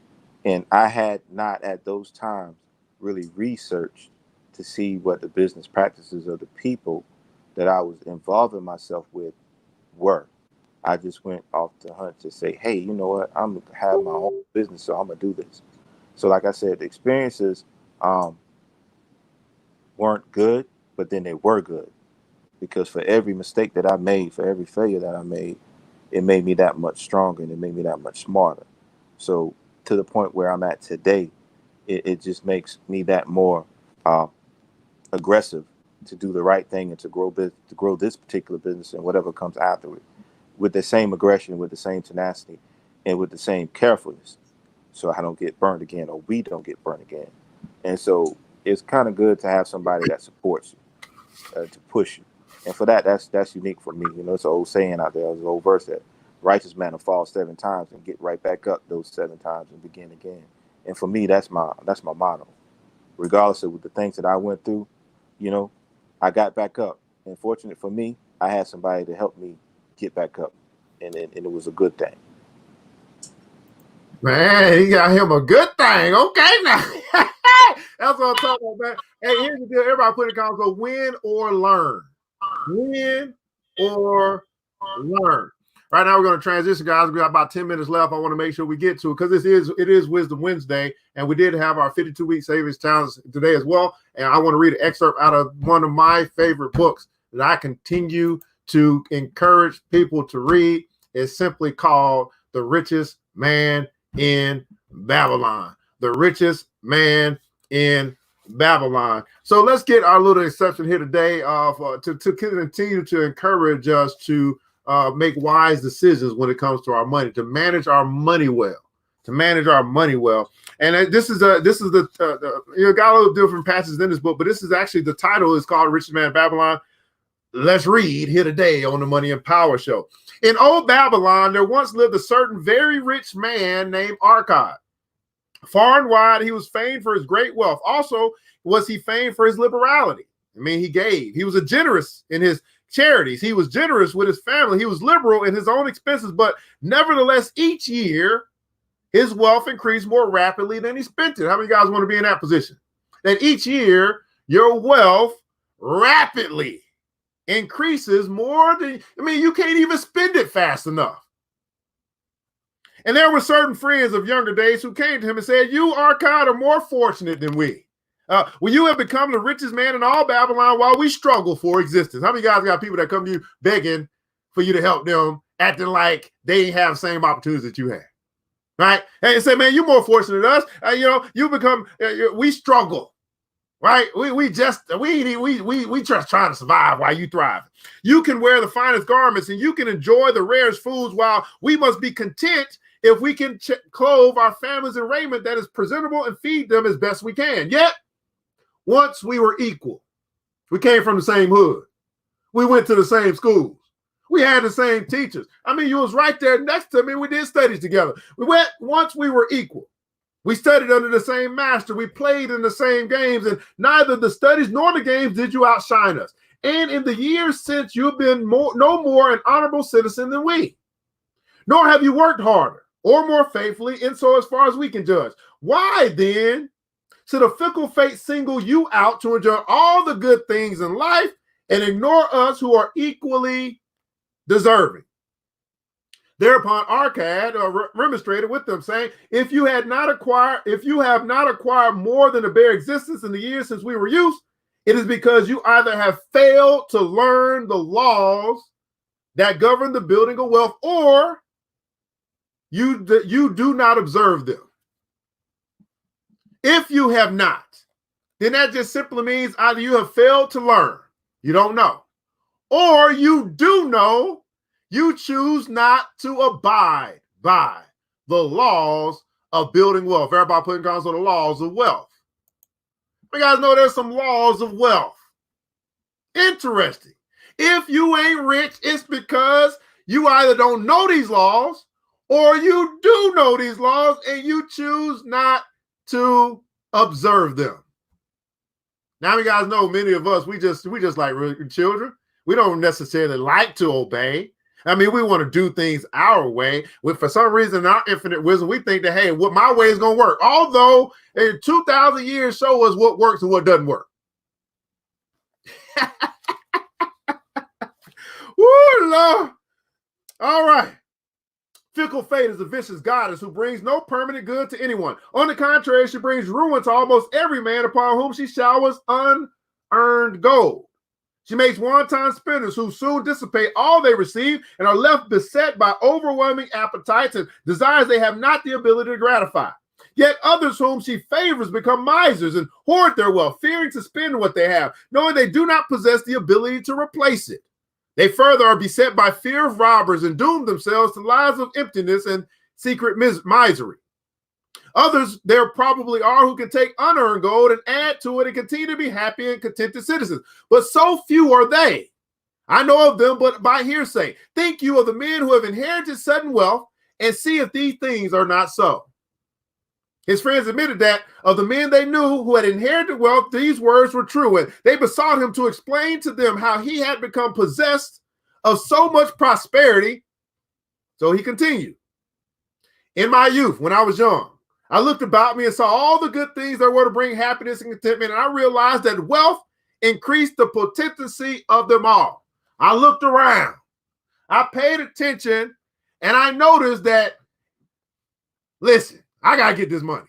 and I had not at those times really researched to see what the business practices of the people that I was involving myself with were. I just went off the hunt to say, hey, you know what? I'm going to have my own business, so I'm going to do this. So like I said, the experiences weren't good, but then they were good. Because for every mistake that I made, for every failure that I made, it made me that much stronger and it made me that much smarter. So to the point where I'm at today, it just makes me that more aggressive to do the right thing and to grow this particular business and whatever comes after it, with the same aggression, with the same tenacity, and with the same carefulness, so I don't get burned again, or we don't get burned again. And so it's kind of good to have somebody that supports you, to push you. And for that, that's unique for me. It's an old saying out there, it's an old verse that righteous man will fall 7 times and get right back up those 7 times and begin again. And for me, that's my motto. Regardless of the things that I went through, I got back up. And fortunate for me, I had somebody to help me get back up, and it was a good thing. Man, he got him a good thing. Okay, now that's what I'm talking about, man. Hey, here's the deal. Everybody put in the comments: go win or learn. Win or learn. Right now, we're going to transition, guys. We got about 10 minutes left. I want to make sure we get to it, because it is Wisdom Wednesday, and we did have our 52-week savings challenge today as well. And I want to read an excerpt out of one of my favorite books that I continue to encourage people to read. It's simply called The Richest Man in Babylon. The Richest Man in Babylon. So let's get our little exception here today to continue to encourage us to make wise decisions when it comes to our money, to manage our money well. And this is got a little different passages in this book, but this is actually, the title is called Richest Man in Babylon. Let's read here today on the Money and Power Show. In old Babylon, there once lived a certain very rich man named Arcad. Far and wide, he was famed for his great wealth. Also, was he famed for his liberality. I mean, he gave. He was generous in his charities. He was generous with his family. He was liberal in his own expenses. But nevertheless, each year, his wealth increased more rapidly than he spent it. How many guys want to be in that position? That each year, your wealth rapidly increases more than, you can't even spend it fast enough. And there were certain friends of younger days who came to him and said, you, Arcad, are more fortunate than we. Well, you have become the richest man in all Babylon while we struggle for existence. How many guys got people that come to you begging for you to help them, acting like they have the same opportunities that you have? Right? And say, man, you're more fortunate than us. You become, we struggle. Right? We just trying to survive while you thrive. You can wear the finest garments and you can enjoy the rarest foods, while we must be content if we can clothe our families in raiment that is presentable and feed them as best we can. Yet, once we were equal. We came from the same hood. We went to the same schools. We had the same teachers. You was right there next to me. We did studies together. Once we were equal. We studied under the same master. We played in the same games, and neither the studies nor the games did you outshine us. And in the years since, you've been no more an honorable citizen than we. Nor have you worked harder or more faithfully, in so as far as we can judge. Why then Should a fickle fate single you out to enjoy all the good things in life and ignore us who are equally deserving? Thereupon Arcad remonstrated with them, saying, if you have not acquired more than a bare existence in the years since we were youth, it is because you either have failed to learn the laws that govern the building of wealth, or you do not observe them. If you have not, then that just simply means either you have failed to learn, you don't know, or you do know, you choose not to abide by the laws of building wealth. Everybody putting comments on the laws of wealth. You guys know there's some laws of wealth. Interesting. If you ain't rich, it's because you either don't know these laws or you do know these laws and you choose not to observe them. Now, you guys know many of us, we just like children. We don't necessarily like to obey. I mean, we want to do things our way. For some reason, in our infinite wisdom, we think that, hey, what my way is going to work. Although 2,000 years show us what works and what doesn't work. Woo, Lord. All right. Fickle fate is a vicious goddess who brings no permanent good to anyone. On the contrary, she brings ruin to almost every man upon whom she showers unearned gold. She makes wanton spenders who soon dissipate all they receive and are left beset by overwhelming appetites and desires they have not the ability to gratify. Yet others whom she favors become misers and hoard their wealth, fearing to spend what they have, knowing they do not possess the ability to replace it. They further are beset by fear of robbers and doom themselves to lives of emptiness and secret misery. Others there probably are who can take unearned gold and add to it and continue to be happy and contented citizens. But so few are they. I know of them, but by hearsay. Think you of the men who have inherited sudden wealth and see if these things are not so. His friends admitted that of the men they knew who had inherited wealth, these words were true. And they besought him to explain to them how he had become possessed of so much prosperity. So he continued. In my youth, when I was young, I looked about me and saw all the good things that were to bring happiness and contentment. And I realized that wealth increased the potency of them all. I looked around, I paid attention, and I noticed that, listen, I got to get this money.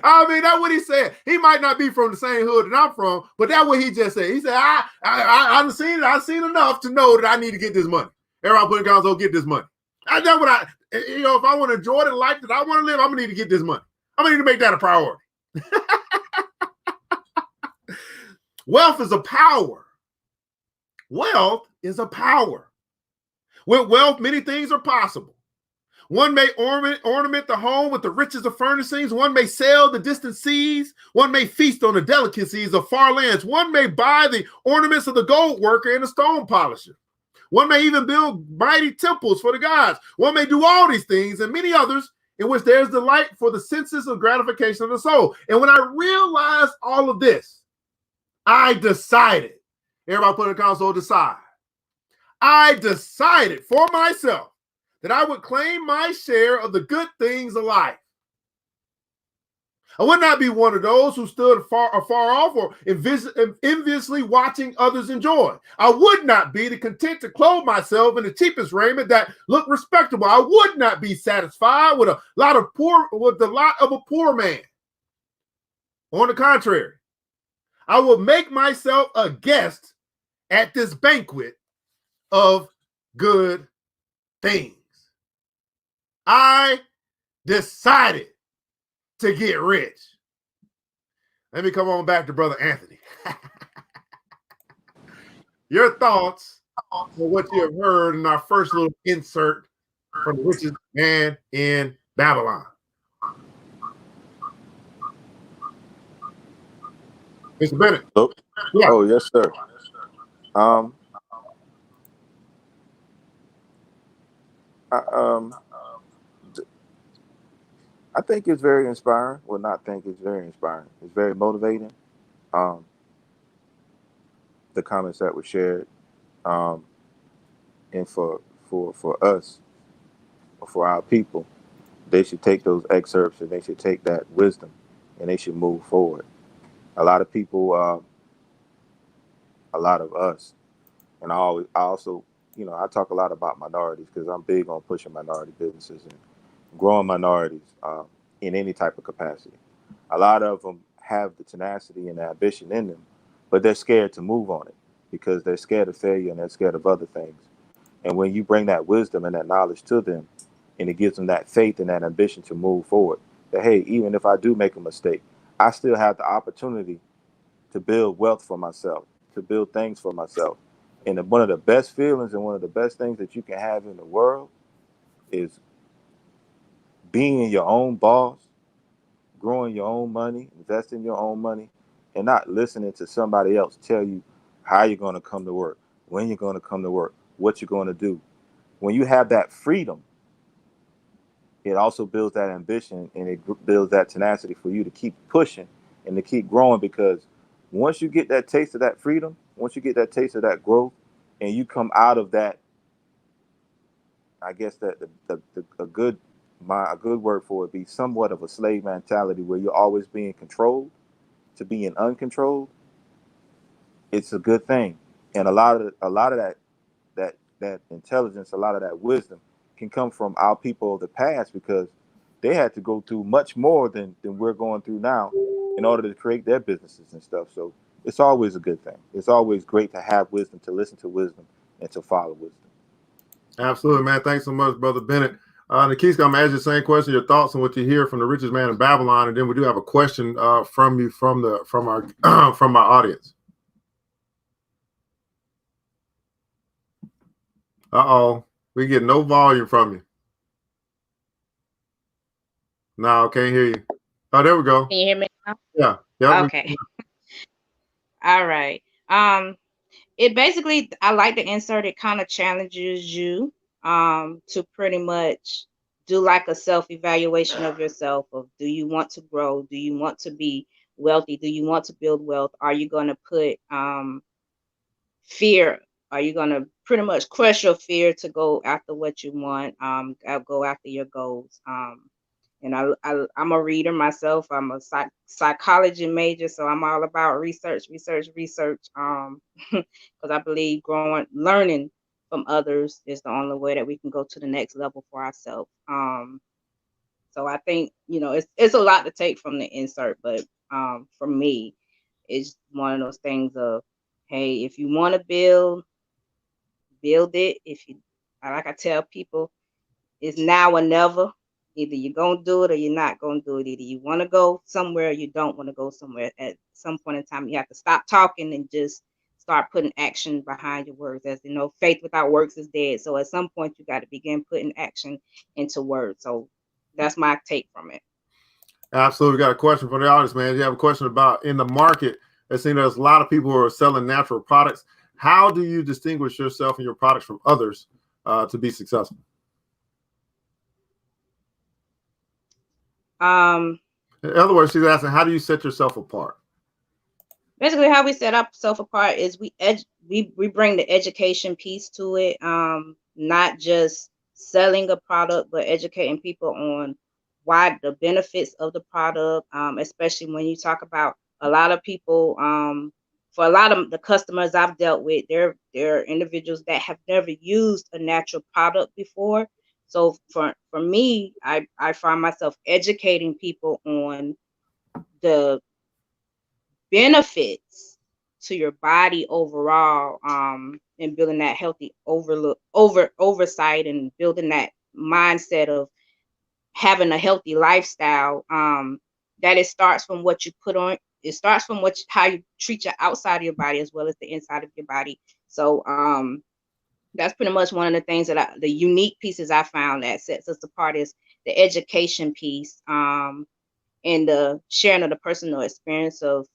I mean, that's what he said. He might not be from the same hood that I'm from, but that's what he just said. He said, I've seen it. I've seen enough to know that I need to get this money. Everybody putting guns on get this money. That's what if I want to enjoy the life that I want to live, I'm going to need to get this money. I'm going to need to make that a priority. Wealth is a power. Wealth is a power. With wealth, many things are possible. One may ornament the home with the richest of furnishings. One may sail the distant seas. One may feast on the delicacies of far lands. One may buy the ornaments of the gold worker and the stone polisher. One may even build mighty temples for the gods. One may do all these things and many others in which there's delight for the senses of gratification of the soul. And when I realized all of this, I decided, everybody put in the console, decide. I decided for myself that I would claim my share of the good things of life. I would not be one of those who stood far off or enviously watching others enjoy. I would not be content to clothe myself in the cheapest raiment that looked respectable. I would not be satisfied with the lot of a poor man. On the contrary, I will make myself a guest at this banquet of good things. I decided to get rich. Let me come on back to Brother Anthony. Your thoughts on what you have heard in our first little insert from the richest man in Babylon. Mr. Bennett. Oh, Yeah. oh yes, sir. I think it's very inspiring. Well, not think it's very inspiring. It's very motivating. The comments that were shared, and for us, for our people, they should take those excerpts and they should take that wisdom and they should move forward. A lot of people, a lot of us, and I also, I talk a lot about minorities because I'm big on pushing minority businesses and growing minorities in any type of capacity. A lot of them have the tenacity and the ambition in them, but they're scared to move on it because they're scared of failure and they're scared of other things. And when you bring that wisdom and that knowledge to them, and it gives them that faith and that ambition to move forward, that hey, even if I do make a mistake, I still have the opportunity to build wealth for myself, to build things for myself. And one of the best feelings and one of the best things that you can have in the world is being your own boss, growing your own money, investing your own money, and not listening to somebody else tell you how you're going to come to work, when you're going to come to work, what you're going to do. When you have that freedom, it also builds that ambition and it builds that tenacity for you to keep pushing and to keep growing, because once you get that taste of that freedom, once you get that taste of that growth, and you come out of that, I guess that a good word for it be somewhat of a slave mentality where you're always being controlled to being uncontrolled, it's a good thing. And a lot of that intelligence, a lot of that wisdom can come from our people of the past, because they had to go through much more than we're going through now in order to create their businesses and stuff. So it's always a good thing. It's always great to have wisdom, to listen to wisdom, and to follow wisdom. Absolutely, man. Thanks so much, Brother Bennett. Nikisa, I'm going to ask you the same question, your thoughts on what you hear from the richest man in Babylon, and then we do have a question from you from our from our audience. Uh-oh. We get no volume from you. No, can't hear you. Oh, there we go. Can you hear me now? Yeah. Yep. Okay. All right. It basically, I like to insert, it kind of challenges you to pretty much do like a self-evaluation of yourself of, do you want to grow? Do you want to be wealthy? Do you want to build wealth? Are you going to put fear? Are you going to pretty much crush your fear to go after what you want, go after your goals? And I'm a reader myself. I'm a psychology major, so I'm all about research. Because I believe learning from others is the only way that we can go to the next level for ourselves. So I think, it's a lot to take from the insert, but for me, it's one of those things of, hey, if you want to build it. If you, like I tell people, it's now or never. Either you're going to do it or you're not going to do it. Either you want to go somewhere or you don't want to go somewhere. At some point in time, you have to stop talking and just start putting action behind your words. As you know, faith without works is dead. So at some point, you got to begin putting action into words. So that's my take from it. Absolutely. Got a question from the audience, man. You have a question about in the market. There's a lot of people who are selling natural products. How do you distinguish yourself and your products from others to be successful? In other words, she's asking, how do you set yourself apart? Basically, how we set ourselves apart is we bring the education piece to it, not just selling a product, but educating people on why the benefits of the product, especially when you talk about a lot of people, for a lot of the customers I've dealt with, they're individuals that have never used a natural product before. So for me, I find myself educating people on the benefits to your body overall, and building that healthy oversight and building that mindset of having a healthy lifestyle, that it starts from what you put on. It starts from how you treat your outside of your body as well as the inside of your body. So that's pretty much one of the things the unique pieces I found that sets us apart is the education piece, and the sharing of the personal experience of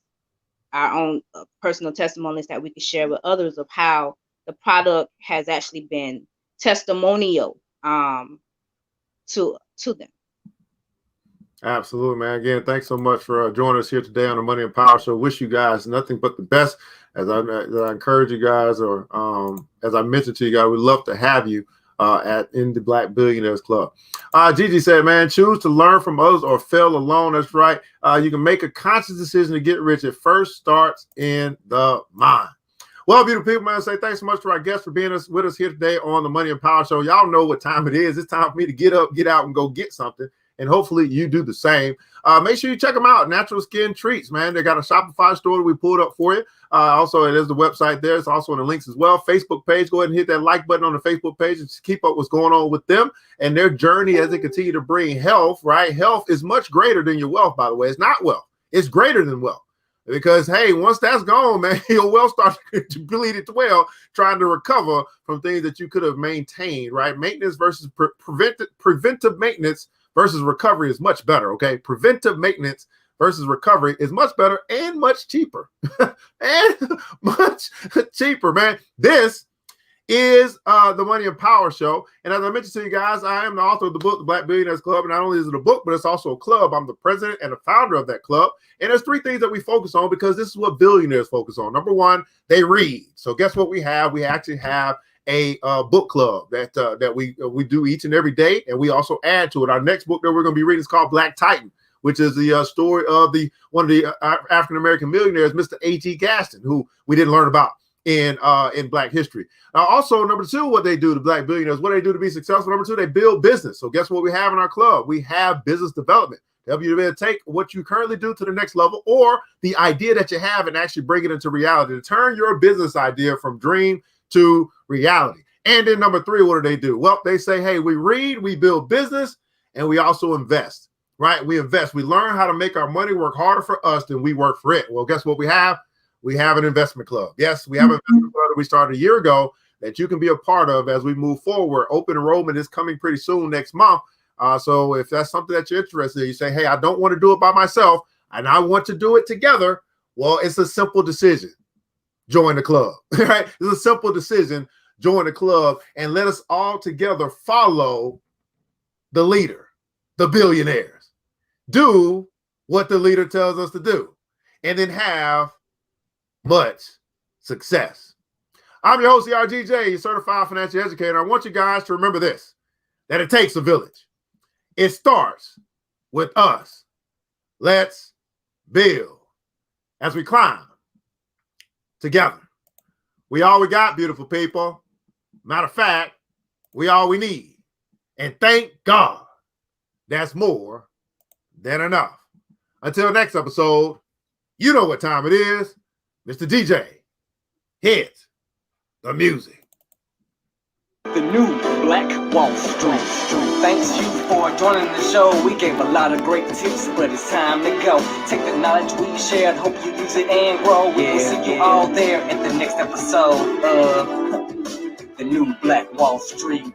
our own personal testimonies that we can share with others of how the product has actually been testimonial to them. Absolutely, man. Again, thanks so much for joining us here today on the Money and Power Show. Wish you guys nothing but the best. As I encourage you guys, or as I mentioned to you guys, we'd love to have you in the Black Billionaires Club. Gigi said, man, choose to learn from others or fail alone. That's right. You can make a conscious decision to get rich. It first starts in the mind. Well, beautiful people, man, I say thanks so much to our guests for being with us here today on the Money and Power Show. Y'all know what time it is. It's time for me to get up, get out, and go get something. And hopefully you do the same. Make sure you check them out. Natural Skin Treats, man. They got a Shopify store that we pulled up for you. Also, it is the website there. It's also in the links as well. Facebook page. Go ahead and hit that like button on the Facebook page and just keep up what's going on with them and their journey as they continue to bring health, right? Health is much greater than your wealth, by the way. It's not wealth. It's greater than wealth. Because, hey, once that's gone, man, your wealth starts to bleed as well, trying to recover from things that you could have maintained, right? Maintenance versus preventive maintenance versus recovery is much better, okay? Preventive maintenance versus recovery is much better and much cheaper. And much cheaper, man. This is the Money and Power Show. And as I mentioned to you guys, I am the author of the book, The Black Billionaires Club. And not only is it a book, but it's also a club. I'm the president and the founder of that club. And there's three things that we focus on because this is what billionaires focus on. Number one, they read. So guess what we have? We actually have a book club that we do each and every day, and we also add to it. Our next book that we're going to be reading is called Black Titan, which is the story of one of the African American millionaires, Mr. A.G. Gaston, who we didn't learn about in Black history. Also, number two, what they do to Black billionaires, what they do to be successful. Number two, they build business. So guess what we have in our club? We have business development to help you to be able to take what you currently do to the next level, or the idea that you have and actually bring it into reality, to turn your business idea from dream to reality. And then number three, what do? Well, they say, hey, we read, we build business, and we also invest, right? We invest. We learn how to make our money work harder for us than we work for it. Well, guess what we have? We have an investment club. Yes, we have an investment club that we started a year ago that you can be a part of as we move forward. Open enrollment is coming pretty soon next month. So if that's something that you're interested in, you say, hey, I don't want to do it by myself and I want to do it together. Well, it's a simple decision. Join the club, right? It's a simple decision. Join the club and let us all together follow the leader, the billionaires. Do what the leader tells us to do and then have much success. I'm your host, CRGJ, your certified financial educator. I want you guys to remember this, that it takes a village. It starts with us. Let's build as we climb together. We all we got, beautiful people. Matter of fact, we all we need. And thank God that's more than enough. Until next episode, you know what time it is. Mr. DJ, hit the music. The new Black Wall Street. Thanks you for joining the show. We gave a lot of great tips, but it's time to go. Take the knowledge we shared, hope you use it and grow. We will see you all there at the next episode of the new Black Wall Street.